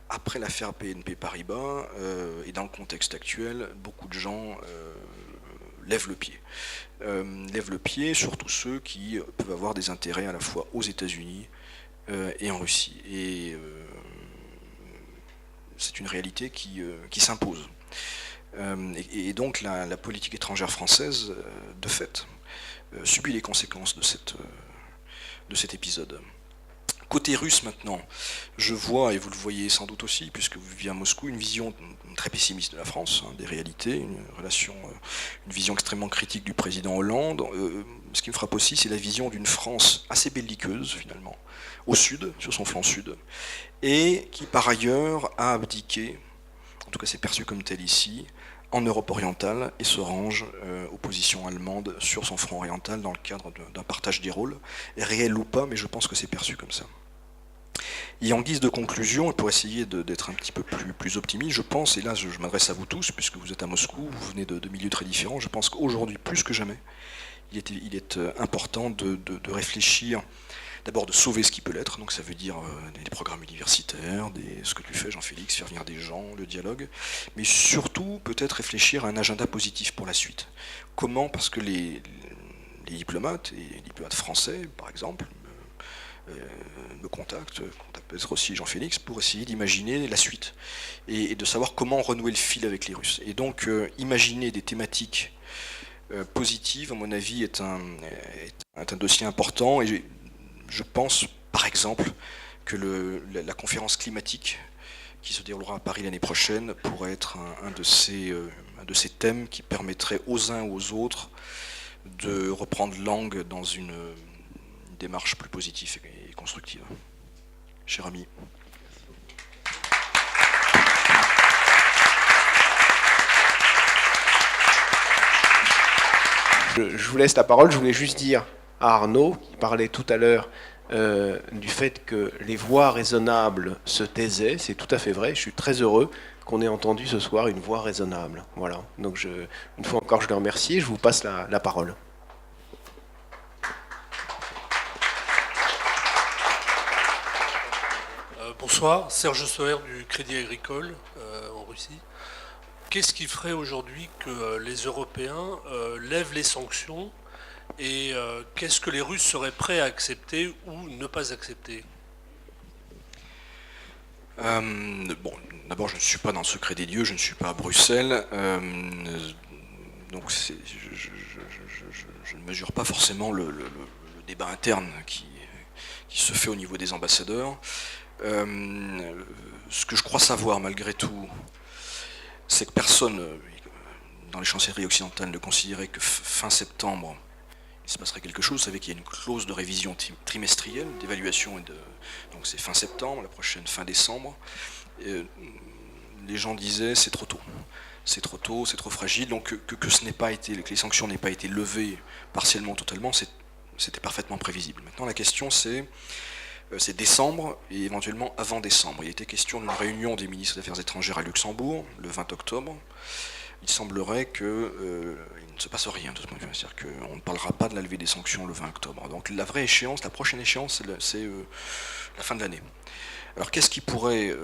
Après l'affaire BNP Paribas, et dans le contexte actuel, beaucoup de gens lèvent le pied. Lèvent le pied, surtout ceux qui peuvent avoir des intérêts à la fois aux États-Unis et en Russie. Et c'est une réalité qui s'impose. Et donc la politique étrangère française, de fait, subit les conséquences de cet épisode. Côté russe maintenant, je vois, et vous le voyez sans doute aussi, puisque vous vivez à Moscou, une vision très pessimiste de la France, des réalités, une vision extrêmement critique du président Hollande. Ce qui me frappe aussi, c'est la vision d'une France assez belliqueuse, finalement, au sud, sur son flanc sud, et qui par ailleurs a abdiqué, en tout cas c'est perçu comme tel ici, en Europe orientale et se range aux positions allemandes sur son front oriental dans le cadre d'un partage des rôles, réel ou pas, mais je pense que c'est perçu comme ça. Et en guise de conclusion, et pour essayer d'être un petit peu plus optimiste, je pense, et là je m'adresse à vous tous, puisque vous êtes à Moscou, vous venez de milieux très différents, je pense qu'aujourd'hui, plus que jamais, il est important de réfléchir, d'abord de sauver ce qui peut l'être, donc ça veut dire des programmes universitaires, ce que tu fais Jean-Félix, faire venir des gens, le dialogue, mais surtout peut-être réfléchir à un agenda positif pour la suite. Comment, parce que les diplomates, et les diplomates français par exemple, me contactent peut-être aussi Jean-Félix, pour essayer d'imaginer la suite, et de savoir comment renouer le fil avec les Russes. Et donc imaginer des thématiques positives, à mon avis, est un dossier important, et je pense, par exemple, que la conférence climatique qui se déroulera à Paris l'année prochaine pourrait être un de ces thèmes qui permettrait aux uns ou aux autres de reprendre langue dans une démarche plus positive et constructive. Cher ami. Je vous laisse la parole, je voulais juste dire à Arnaud, qui parlait tout à l'heure du fait que les voix raisonnables se taisaient, c'est tout à fait vrai, je suis très heureux qu'on ait entendu ce soir une voix raisonnable. Voilà, donc une fois encore je le remercie et je vous passe la parole. Bonsoir, Serge Soher du Crédit Agricole en Russie. Qu'est-ce qui ferait aujourd'hui que les Européens lèvent les sanctions et qu'est-ce que les Russes seraient prêts à accepter ou ne pas accepter ? Bon, d'abord, je ne suis pas dans le secret des dieux, je ne suis pas à Bruxelles, donc je ne mesure pas forcément le débat interne qui se fait au niveau des ambassadeurs. Ce que je crois savoir malgré tout, c'est que personne dans les chancelleries occidentales ne considérait que fin septembre il se passerait quelque chose. Vous savez qu'il y a une clause de révision trimestrielle, d'évaluation, donc c'est fin septembre, la prochaine fin décembre. Les gens disaient c'est trop tôt, c'est trop fragile, donc que les sanctions n'aient pas été levées partiellement, totalement, c'était parfaitement prévisible. Maintenant la question c'est décembre et éventuellement avant décembre. Il était question d'une réunion des ministres des Affaires étrangères à Luxembourg le 20 octobre. Il semblerait qu'il ne se passe rien de ce point de vue. C'est-à-dire qu'on ne parlera pas de la levée des sanctions le 20 octobre. Donc la vraie échéance, la prochaine échéance, c'est la fin de l'année. Alors qu'est-ce qui pourrait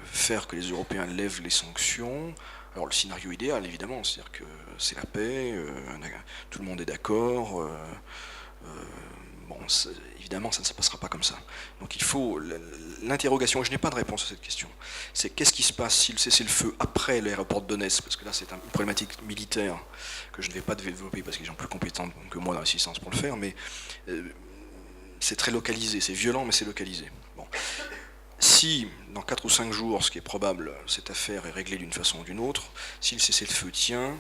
faire que les Européens lèvent les sanctions ? Alors le scénario idéal, évidemment, c'est-à-dire que c'est la paix, tout le monde est d'accord. Bon, évidemment, ça ne se passera pas comme ça. Donc il faut l'interrogation, et je n'ai pas de réponse à cette question, c'est qu'est-ce qui se passe si le cessez-le-feu après l'aéroport de Donetsk, parce que là c'est une problématique militaire que je ne vais pas développer parce qu'ils sont plus compétents que moi dans l'assistance pour le faire, mais c'est très localisé, c'est violent mais c'est localisé. Bon. Si dans 4 ou 5 jours, ce qui est probable, cette affaire est réglée d'une façon ou d'une autre, si le cessez-le-feu tient,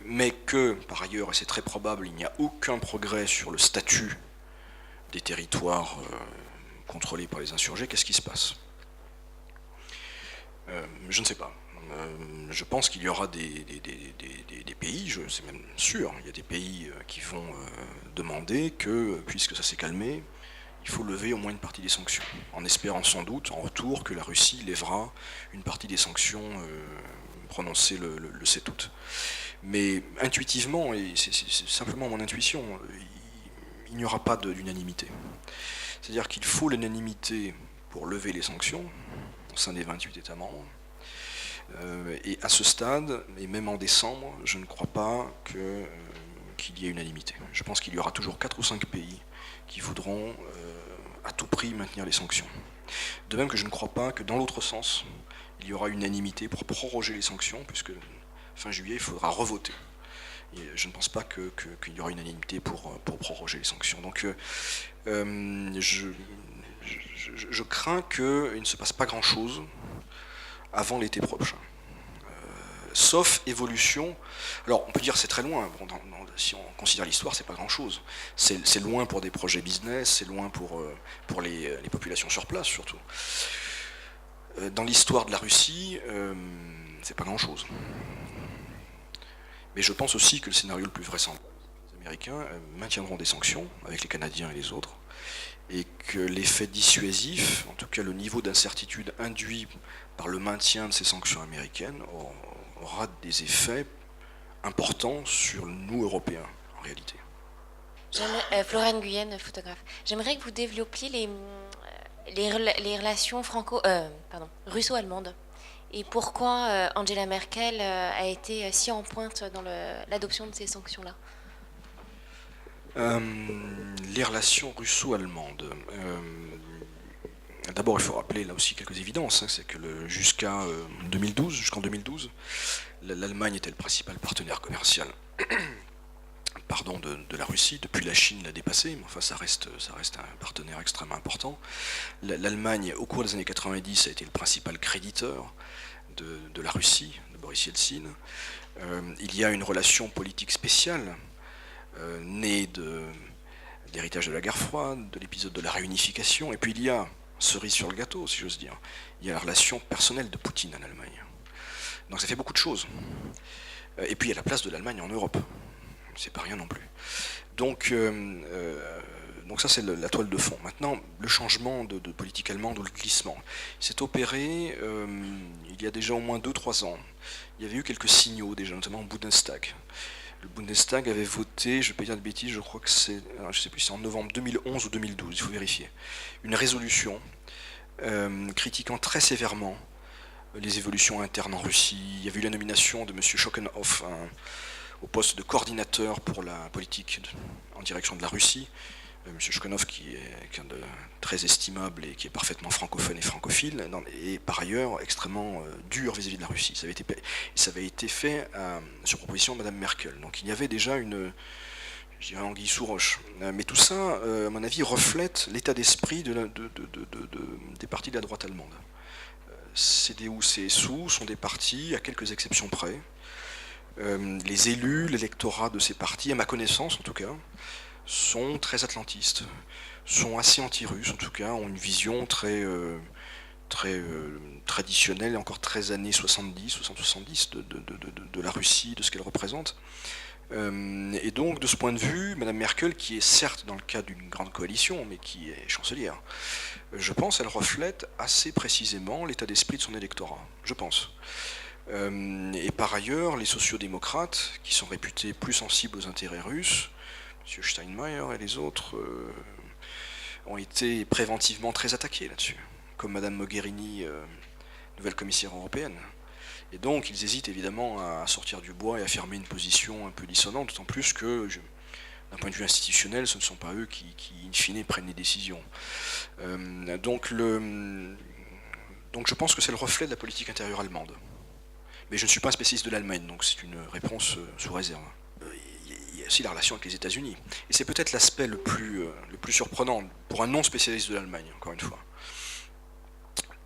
mais que, par ailleurs, et c'est très probable, il n'y a aucun progrès sur le statut des territoires contrôlés par les insurgés, qu'est-ce qui se passe? Je ne sais pas. Je pense qu'il y aura des pays, c'est même sûr, il y a des pays qui vont demander que, puisque ça s'est calmé, il faut lever au moins une partie des sanctions, en espérant sans doute, en retour, que la Russie lèvera une partie des sanctions prononcées le 7 août. Mais intuitivement, et c'est simplement mon intuition, il n'y aura pas d'unanimité. C'est-à-dire qu'il faut l'unanimité pour lever les sanctions, au sein des 28 États membres. Et à ce stade, et même en décembre, je ne crois pas qu'il y ait unanimité. Je pense qu'il y aura toujours 4 ou 5 pays qui voudront à tout prix maintenir les sanctions. De même que je ne crois pas que dans l'autre sens, il y aura unanimité pour proroger les sanctions, puisque fin juillet, il faudra revoter. Et je ne pense pas qu'il y aura unanimité pour proroger les sanctions. Donc je crains qu'il ne se passe pas grand-chose avant l'été prochain. Sauf évolution. Alors on peut dire c'est très loin. Bon, si on considère l'histoire, c'est pas grand-chose. C'est loin pour des projets business, c'est loin pour les populations sur place surtout. Dans l'histoire de la Russie, c'est pas grand-chose. Mais je pense aussi que le scénario le plus vraisemblable, les Américains maintiendront des sanctions avec les Canadiens et les autres, et que l'effet dissuasif, en tout cas le niveau d'incertitude induit par le maintien de ces sanctions américaines, aura des effets importants sur nous, Européens, en réalité. Florence Guyenne, photographe. J'aimerais que vous développiez les relations russo-allemandes et pourquoi Angela Merkel a été si en pointe dans l'adoption de ces sanctions-là. Les relations russo-allemandes. D'abord, il faut rappeler là aussi quelques évidences. C'est que jusqu'en 2012, l'Allemagne était le principal partenaire commercial de la Russie. Depuis, la Chine l'a dépassé, mais enfin, ça reste un partenaire extrêmement important. L'Allemagne, au cours des années 90, a été le principal créditeur de la Russie, de Boris Yeltsin. Il y a une relation politique spéciale née de l'héritage de la guerre froide, de l'épisode de la réunification, et puis il y a, cerise sur le gâteau, si j'ose dire, il y a la relation personnelle de Poutine en Allemagne. Donc ça fait beaucoup de choses. Et puis il y a la place de l'Allemagne en Europe. C'est pas rien non plus. Donc ça c'est la toile de fond. Maintenant, le changement de politique allemande ou le glissement s'est opéré il y a déjà au moins 2-3 ans. Il y avait eu quelques signaux déjà, notamment au Bundestag. Le Bundestag avait voté, je ne vais pas dire de bêtises, je crois que c'est, je sais plus, c'est en novembre 2011 ou 2012, il faut vérifier, une résolution critiquant très sévèrement les évolutions internes en Russie. Il y avait eu la nomination de M. Shokhenov au poste de coordinateur pour la politique en direction de la Russie. M. Shokhenov qui est quelqu'un de très estimable et qui est parfaitement francophone et francophile, et par ailleurs extrêmement dur vis-à-vis de la Russie. Ça avait été fait sur proposition de Mme Merkel. Donc il y avait déjà je dirais anguille sous roche. Mais tout ça, à mon avis, reflète l'état d'esprit des partis de la droite allemande. CDU, CSU sont des partis, à quelques exceptions près. Les élus, l'électorat de ces partis, à ma connaissance en tout cas, sont très atlantistes, sont assez anti-russes en tout cas, ont une vision très traditionnelle et encore très années 70 de la Russie, de ce qu'elle représente. Et donc de ce point de vue, Mme Merkel, qui est certes dans le cadre d'une grande coalition, mais qui est chancelière, je pense qu'elle reflète assez précisément l'état d'esprit de son électorat, je pense. Et par ailleurs, les sociodémocrates, qui sont réputés plus sensibles aux intérêts russes, M. Steinmeier et les autres ont été préventivement très attaqués là-dessus, comme Mme Mogherini, nouvelle commissaire européenne. Et donc ils hésitent évidemment à sortir du bois et à fermer une position un peu dissonante, d'autant plus que, d'un point de vue institutionnel, ce ne sont pas eux qui in fine, prennent les décisions. Donc je pense que c'est le reflet de la politique intérieure allemande. Mais je ne suis pas un spécialiste de l'Allemagne, donc c'est une réponse sous réserve. Il y a aussi la relation avec les États-Unis. Et c'est peut-être l'aspect le plus surprenant pour un non-spécialiste de l'Allemagne, encore une fois.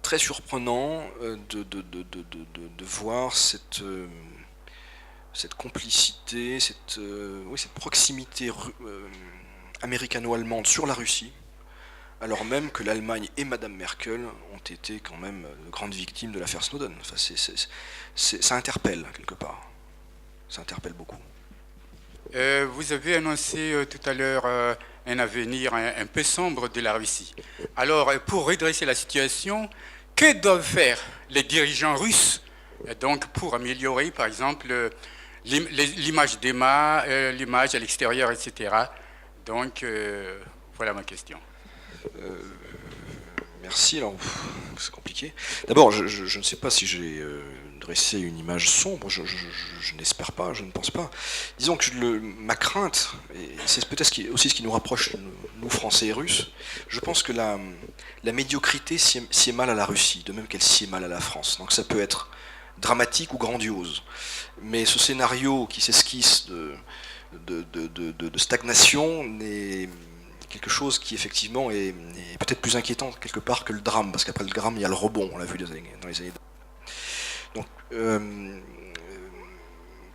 Très surprenant de voir cette complicité, cette proximité américano-allemande sur la Russie, alors même que l'Allemagne et Madame Merkel ont été quand même de grandes victimes de l'affaire Snowden. Enfin, ça interpelle quelque part. Ça interpelle beaucoup. Vous avez annoncé tout à l'heure un avenir un peu sombre de la Russie. Alors, pour redresser la situation, que doivent faire les dirigeants russes donc pour améliorer, par exemple, l'image d'Emma, l'image à l'extérieur, etc. Donc, voilà ma question. Merci, alors c'est compliqué. D'abord, je ne sais pas si j'ai dressé une image sombre, je n'espère pas, je ne pense pas. Disons que ma crainte, et c'est peut-être aussi ce qui nous rapproche, nous Français et Russes, je pense que la médiocrité sied mal à la Russie, de même qu'elle sied mal à la France. Donc ça peut être dramatique ou grandiose. Mais ce scénario qui s'esquisse de stagnation n'est quelque chose qui effectivement est peut-être plus inquiétant quelque part que le drame, parce qu'après le drame il y a le rebond, on l'a vu dans les années. Donc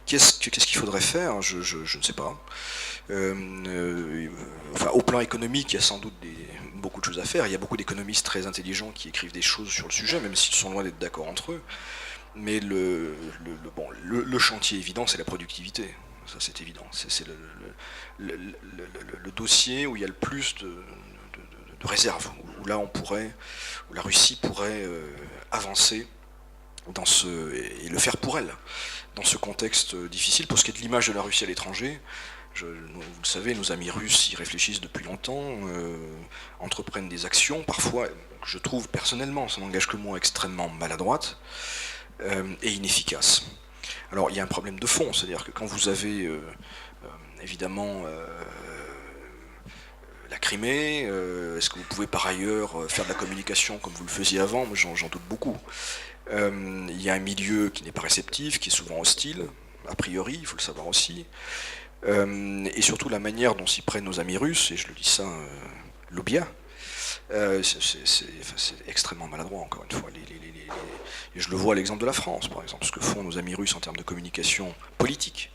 qu'est-ce qu'il faudrait faire, je ne sais pas. Enfin, au plan économique, il y a sans doute beaucoup de choses à faire. Il y a beaucoup d'économistes très intelligents qui écrivent des choses sur le sujet, même s'ils sont loin d'être d'accord entre eux. Mais le chantier évident, c'est la productivité. Ça, c'est évident. C'est le dossier où il y a le plus de réserves, où là où la Russie pourrait avancer et le faire pour elle, dans ce contexte difficile. Pour ce qui est de l'image de la Russie à l'étranger, vous le savez, nos amis russes y réfléchissent depuis longtemps, entreprennent des actions, parfois, je trouve personnellement, ça n'engage que moi, extrêmement maladroites et inefficaces. Alors il y a un problème de fond, c'est-à-dire que quand vous avez évidemment la Crimée, est-ce que vous pouvez par ailleurs faire de la communication comme vous le faisiez avant? Moi j'en doute beaucoup. Il y a un milieu qui n'est pas réceptif, qui est souvent hostile, a priori, il faut le savoir aussi. Et surtout la manière dont s'y prennent nos amis russes, et je le dis ça, l'oublia, c'est extrêmement maladroit, encore une fois. Et je le vois à l'exemple de la France, par exemple. Ce que font nos amis russes en termes de communication politique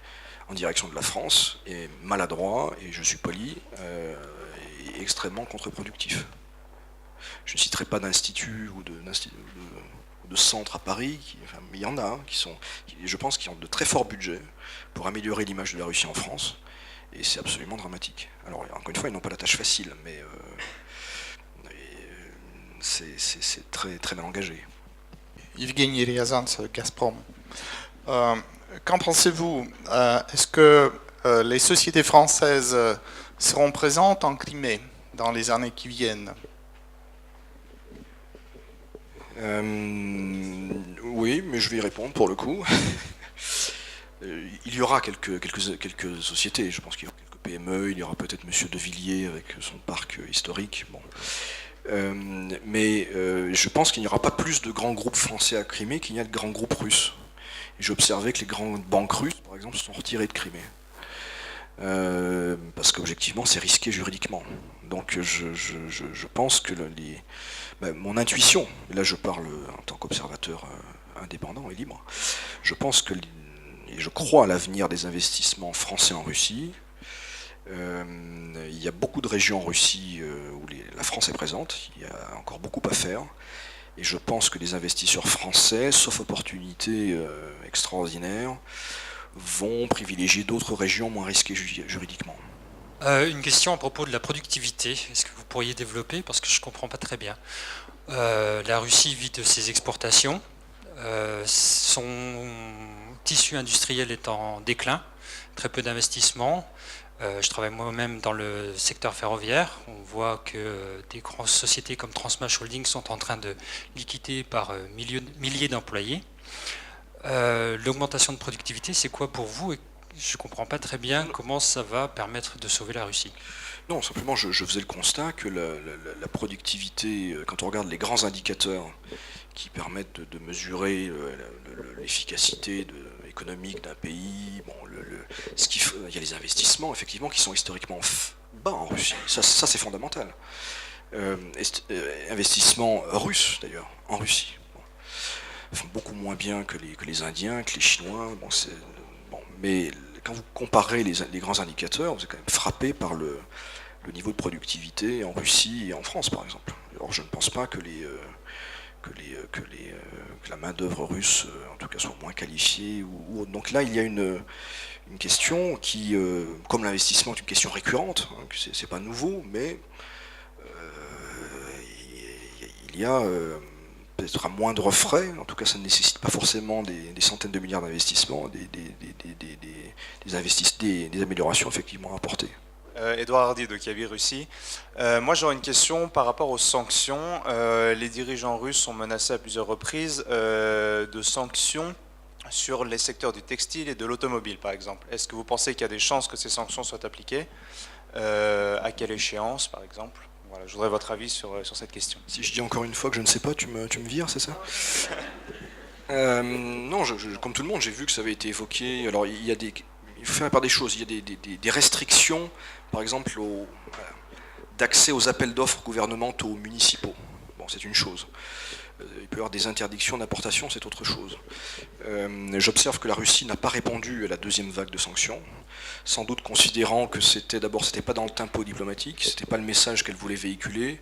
en direction de la France est maladroit, et je suis poli, et extrêmement contre-productif. Je ne citerai pas d'institut ou de centres à Paris, mais il y en a je pense, qui ont de très forts budgets pour améliorer l'image de la Russie en France, et c'est absolument dramatique. Alors, encore une fois, ils n'ont pas la tâche facile, mais c'est très, très mal engagé. Evgeny Ryazantz, Gazprom. Qu'en pensez-vous? Est-ce que les sociétés françaises seront présentes en Crimée dans les années qui viennent? Oui, mais je vais y répondre pour le coup. Il y aura quelques sociétés, je pense qu'il y aura quelques PME, il y aura peut-être Monsieur De Villiers avec son parc historique. Bon. Mais je pense qu'il n'y aura pas plus de grands groupes français à Crimée qu'il n'y a de grands groupes russes. J'ai observé que les grandes banques russes, par exemple, se sont retirées de Crimée. Parce qu'objectivement, c'est risqué juridiquement. Donc je pense que mon intuition, là je parle en tant qu'observateur indépendant et libre, je pense que, et je crois à l'avenir des investissements français en Russie. Il y a beaucoup de régions en Russie où la France est présente, il y a encore beaucoup à faire, et je pense que les investisseurs français, sauf opportunité extraordinaire, vont privilégier d'autres régions moins risquées juridiquement. Une question à propos de la productivité, est-ce que vous pourriez développer, parce que je ne comprends pas très bien. La Russie vit de ses exportations, son tissu industriel est en déclin, très peu d'investissements. Je travaille moi-même dans le secteur ferroviaire. On voit que des grandes sociétés comme Transmash Holding sont en train de liquider par milliers d'employés. L'augmentation de productivité, c'est quoi pour vous? Et je ne comprends pas très bien comment ça va permettre de sauver la Russie. Non, simplement je faisais le constat que la productivité, quand on regarde les grands indicateurs qui permettent de mesurer l'efficacité économique d'un pays, bon, il y a les investissements effectivement qui sont historiquement bas en Russie, ça c'est fondamental. Investissements russes d'ailleurs, en Russie. Bon. Ils font beaucoup moins bien que les Indiens, que les Chinois, mais quand vous comparez les grands indicateurs, vous êtes quand même frappé par le niveau de productivité en Russie et en France, par exemple. Or, je ne pense pas que la main-d'œuvre russe, en tout cas, soit moins qualifiée. Ou. Donc là, il y a une question qui, comme l'investissement, est une question récurrente. Hein, c'est pas nouveau, mais il y a peut-être à moindre frais. En tout cas, ça ne nécessite pas forcément des centaines de milliards d'investissements, des améliorations effectivement apportées. Edouard Hardy de Kiavi Russie. Moi j'aurais une question par rapport aux sanctions. Les dirigeants russes sont menacés à plusieurs reprises de sanctions sur les secteurs du textile et de l'automobile par exemple. Est-ce que vous pensez qu'il y a des chances que ces sanctions soient appliquées? À quelle échéance par exemple? Voilà, je voudrais votre avis sur cette question. Si je dis encore une fois que je ne sais pas, tu me vires, c'est ça? Non, comme tout le monde, j'ai vu que ça avait été évoqué. Alors il faut faire la part des choses. Il y a des restrictions, par exemple, d'accès aux appels d'offres gouvernementaux, municipaux. Bon, c'est une chose. Il peut y avoir des interdictions d'importation, c'est autre chose. J'observe que la Russie n'a pas répondu à la deuxième vague de sanctions, sans doute considérant que c'était pas dans le tempo diplomatique, c'était pas le message qu'elle voulait véhiculer,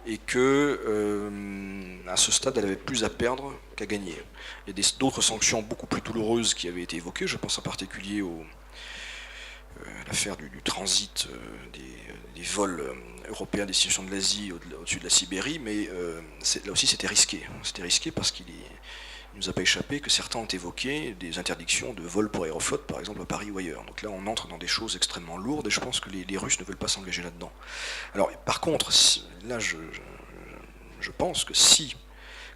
et que à ce stade, elle avait plus à perdre qu'à gagner. Il y a d'autres sanctions beaucoup plus douloureuses qui avaient été évoquées, je pense en particulier à l'affaire du transit des vols européens à destination de l'Asie au-dessus de la Sibérie, mais là aussi c'était risqué. C'était risqué parce qu'il ne nous a pas échappé que certains ont évoqué des interdictions de vol pour Aeroflot, par exemple à Paris ou ailleurs. Donc là on entre dans des choses extrêmement lourdes et je pense que les Russes ne veulent pas s'engager là-dedans. Alors par contre, là je pense que si,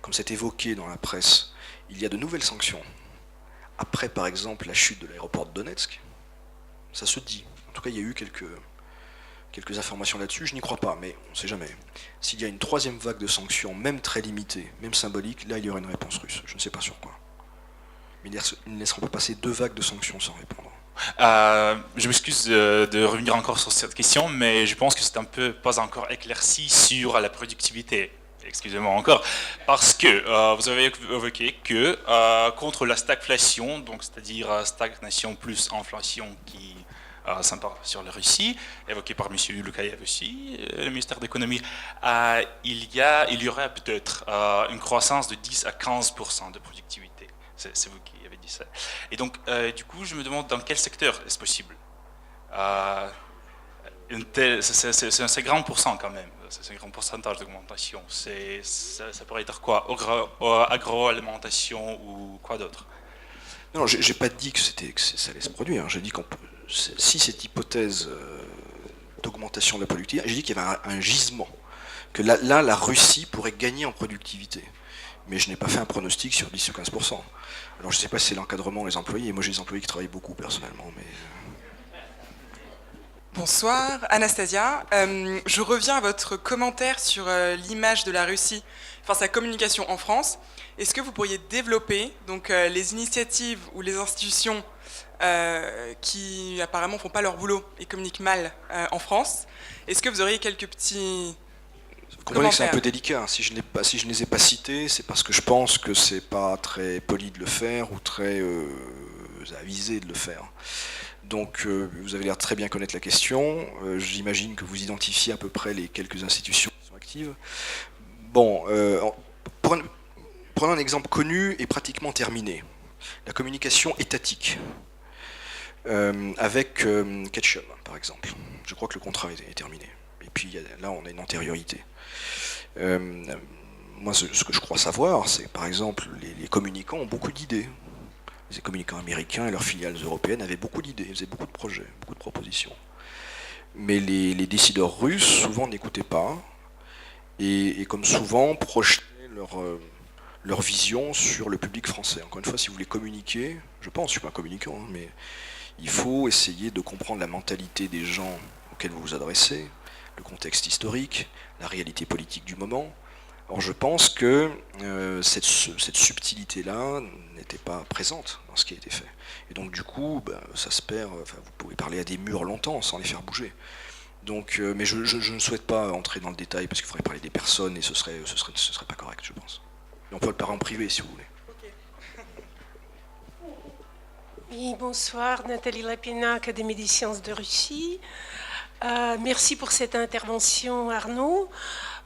comme c'est évoqué dans la presse, il y a de nouvelles sanctions, après par exemple la chute de l'aéroport de Donetsk, ça se dit. En tout cas, il y a eu quelques informations là-dessus, je n'y crois pas, mais on ne sait jamais. S'il y a une troisième vague de sanctions, même très limitée, même symbolique, là il y aurait une réponse russe. Je ne sais pas sur quoi. Mais ils ne laisseront pas passer 2 vagues de sanctions sans répondre. Je m'excuse de revenir encore sur cette question, mais je pense que c'est un peu pas encore éclairci sur la productivité. Excusez-moi encore, parce que vous avez évoqué que contre la stagflation, donc c'est-à-dire stagnation plus inflation qui sympa sur la Russie, évoqué par M. Lukayev aussi, le ministère de l'économie, il y aurait peut-être une croissance de 10 à 15% de productivité. C'est vous qui avez dit ça. Et donc, du coup, je me demande dans quel secteur est-ce possible. C'est un assez grand pourcent quand même, c'est un grand pourcentage d'augmentation. Ça pourrait être quoi? Agroalimentation ou quoi d'autre? Non, j'ai pas dit que ça allait se produire. J'ai dit si cette hypothèse d'augmentation de la productivité, j'ai dit qu'il y avait un gisement, que là, la Russie pourrait gagner en productivité. Mais je n'ai pas fait un pronostic sur 10 ou 15%. Alors je ne sais pas si c'est l'encadrement des employés. Moi j'ai des employés qui travaillent beaucoup personnellement, mais... Bonsoir, Anastasia. Je reviens à votre commentaire sur l'image de la Russie, enfin sa communication en France. Est-ce que vous pourriez développer donc, les initiatives ou les institutions qui apparemment font pas leur boulot et communiquent mal en France? Est-ce que vous auriez quelques petits Vous comprenez que c'est un peu délicat. Si je ne les ai pas cités, c'est parce que je pense que c'est pas très poli de le faire ou très avisé de le faire. Donc vous avez l'air de très bien connaître la question. J'imagine que vous identifiez à peu près les quelques institutions qui sont actives. Bon, prenons un exemple connu et pratiquement terminé. La communication étatique. Avec Ketchum, par exemple. Je crois que le contrat est terminé. Et puis là, on a une antériorité. Moi, ce que je crois savoir, c'est par exemple, les communicants ont beaucoup d'idées. Les communicants américains et leurs filiales européennes avaient beaucoup d'idées, ils faisaient beaucoup de projets, beaucoup de propositions. Mais les décideurs russes, souvent, n'écoutaient pas, et comme souvent, projetaient leur vision sur le public français. Encore une fois, si vous voulez communiquer, je pense, je ne suis pas un communicant, hein, mais il faut essayer de comprendre la mentalité des gens auxquels vous vous adressez, le contexte historique, la réalité politique du moment. Or, je pense que cette subtilité-là n'était pas présente dans ce qui a été fait. Et donc, du coup, ça se perd. Enfin, vous pouvez parler à des murs longtemps sans les faire bouger. Donc, mais je ne souhaite pas entrer dans le détail parce qu'il faudrait parler des personnes et ce serait pas correct, je pense. Et on peut le parler en privé si vous voulez. Oui, bonsoir, Nathalie Lapina, Académie des sciences de Russie. Merci pour cette intervention, Arnaud.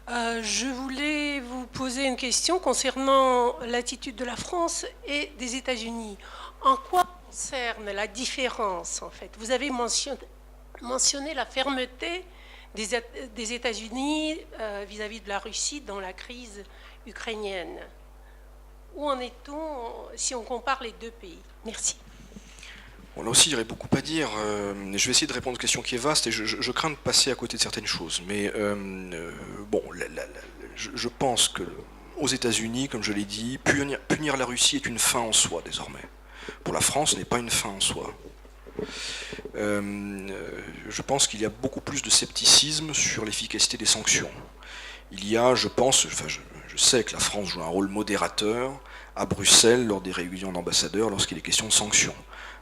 Je voulais vous poser une question concernant l'attitude de la France et des États-Unis. En quoi concerne la différence, en fait? Vous avez mentionné la fermeté des États-Unis vis-à-vis de la Russie dans la crise ukrainienne. Où en est-on si on compare les deux pays? Merci. Bon, là aussi, il y aurait beaucoup à dire. Je vais essayer de répondre à une question qui est vaste et je crains de passer à côté de certaines choses. Mais bon, je pense que aux États-Unis, comme je l'ai dit, punir la Russie est une fin en soi désormais. Pour la France, ce n'est pas une fin en soi. Je pense qu'il y a beaucoup plus de scepticisme sur l'efficacité des sanctions. Il y a, je pense, enfin, je sais que la France joue un rôle modérateur à Bruxelles lors des réunions d'ambassadeurs lorsqu'il est question de sanctions.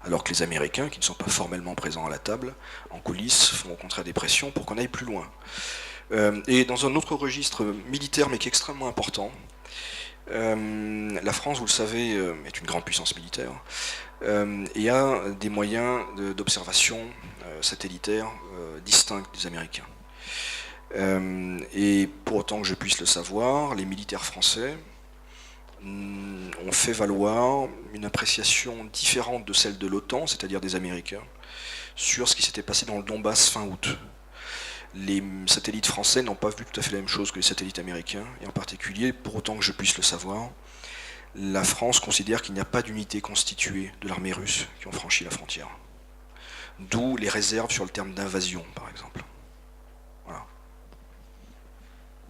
Alors que les Américains, qui ne sont pas formellement présents à la table, en coulisses, font au contraire des pressions pour qu'on aille plus loin. Et dans un autre registre militaire, mais qui est extrêmement important, la France, vous le savez, est une grande puissance militaire et a des moyens d'observation satellitaire distincts des Américains. Et pour autant que je puisse le savoir, les militaires français ont fait valoir une appréciation différente de celle de l'OTAN, c'est-à-dire des Américains, sur ce qui s'était passé dans le Donbass fin août. Les satellites français n'ont pas vu tout à fait la même chose que les satellites américains, et en particulier, pour autant que je puisse le savoir, la France considère qu'il n'y a pas d'unité constituée de l'armée russe qui ont franchi la frontière. D'où les réserves sur le terme d'invasion, par exemple. Voilà.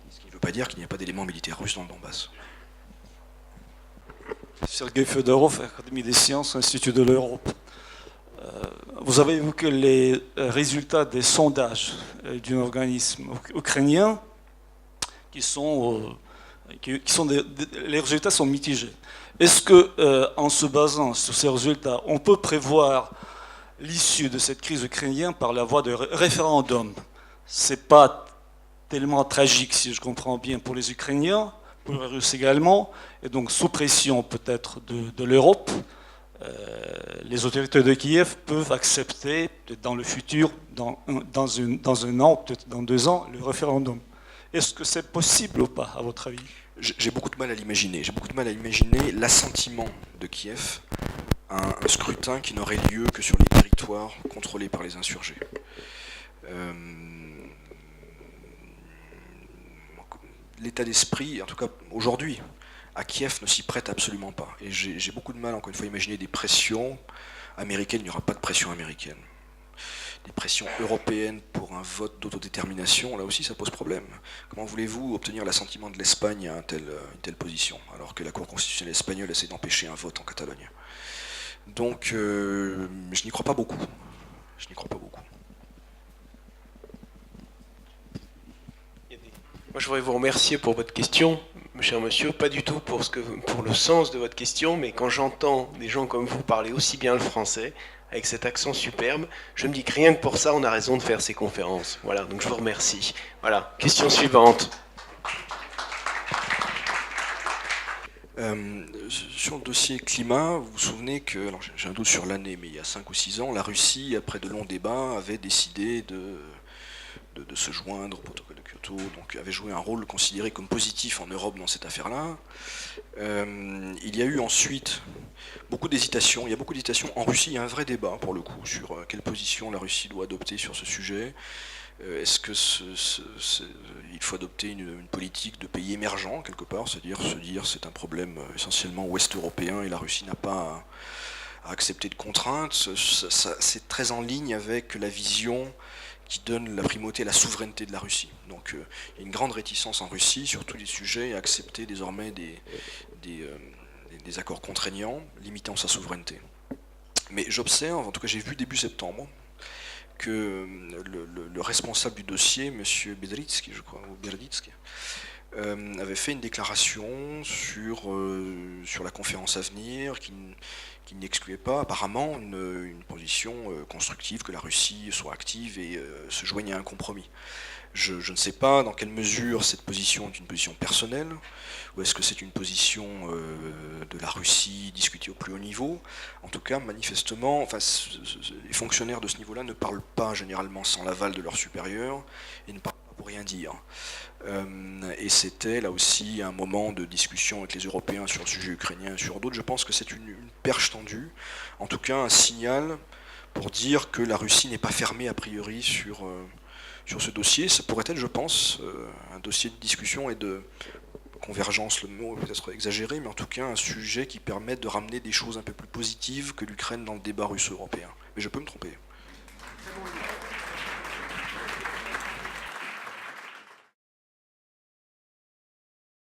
Ce qui ne veut pas dire qu'il n'y a pas d'éléments militaires russes dans le Donbass. Sergei Fedorov, Académie des sciences, Institut de l'Europe. Vous avez évoqué les résultats des sondages d'un organisme ukrainien les résultats sont mitigés. Est-ce que, en se basant sur ces résultats, on peut prévoir l'issue de cette crise ukrainienne par la voie de référendum? C'est pas tellement tragique, si je comprends bien, pour les Ukrainiens, pour les Russes également, et donc sous pression peut-être de l'Europe, les autorités de Kiev peuvent accepter, peut-être dans le futur, dans un an, peut-être dans 2 ans, le référendum. Est-ce que c'est possible ou pas, à votre avis? J'ai beaucoup de mal à l'imaginer. J'ai beaucoup de mal à imaginer l'assentiment de Kiev à un scrutin qui n'aurait lieu que sur les territoires contrôlés par les insurgés. L'état d'esprit, en tout cas aujourd'hui, à Kiev ne s'y prête absolument pas. Et j'ai beaucoup de mal, encore une fois, à imaginer des pressions américaines. Il n'y aura pas de pression américaine. Des pressions européennes pour un vote d'autodétermination, là aussi ça pose problème. Comment voulez-vous obtenir l'assentiment de l'Espagne à une telle position, alors que la Cour constitutionnelle espagnole essaie d'empêcher un vote en Catalogne? Donc je n'y crois pas beaucoup. Je n'y crois pas beaucoup. Moi, je voudrais vous remercier pour votre question, cher monsieur, pas du tout pour le sens de votre question, mais quand j'entends des gens comme vous parler aussi bien le français, avec cet accent superbe, je me dis que rien que pour ça, on a raison de faire ces conférences. Voilà, donc je vous remercie. Voilà, question suivante. Sur le dossier climat, vous vous souvenez que, alors j'ai un doute sur l'année, mais il y a 5 ou 6 ans, la Russie, après de longs débats, avait décidé de se joindre au protocole de Kyoto, donc avait joué un rôle considéré comme positif en Europe dans cette affaire-là. Il y a eu ensuite beaucoup d'hésitations. Il y a beaucoup d'hésitations en Russie. Il y a un vrai débat, pour le coup, sur quelle position la Russie doit adopter sur ce sujet. Est-ce que il faut adopter une politique de pays émergent, quelque part, c'est-à-dire se dire c'est un problème essentiellement ouest-européen et la Russie n'a pas à accepter de contraintes. C'est très en ligne avec la vision qui donne la primauté à la souveraineté de la Russie. Donc il y a une grande réticence en Russie sur tous les sujets à accepter désormais des accords contraignants limitant sa souveraineté. Mais j'observe, en tout cas j'ai vu début septembre, que le responsable du dossier, M. Bedritsky, je crois, ou Berditsky, avait fait une déclaration sur la conférence à venir qui n'excluait pas apparemment une position constructive, que la Russie soit active et se joigne à un compromis. Je ne sais pas dans quelle mesure cette position est une position personnelle, ou est-ce que c'est une position de la Russie discutée au plus haut niveau. En tout cas, manifestement, les fonctionnaires de ce niveau-là ne parlent pas généralement sans l'aval de leurs supérieurs et ne parlent pas pour rien dire. Et c'était là aussi un moment de discussion avec les Européens sur le sujet ukrainien et sur d'autres. Je pense que c'est une perche tendue, en tout cas un signal pour dire que la Russie n'est pas fermée a priori sur ce dossier. Ça pourrait être, je pense, un dossier de discussion et de convergence, le mot est peut-être exagéré, mais en tout cas un sujet qui permet de ramener des choses un peu plus positives que l'Ukraine dans le débat russo-européen. Mais je peux me tromper.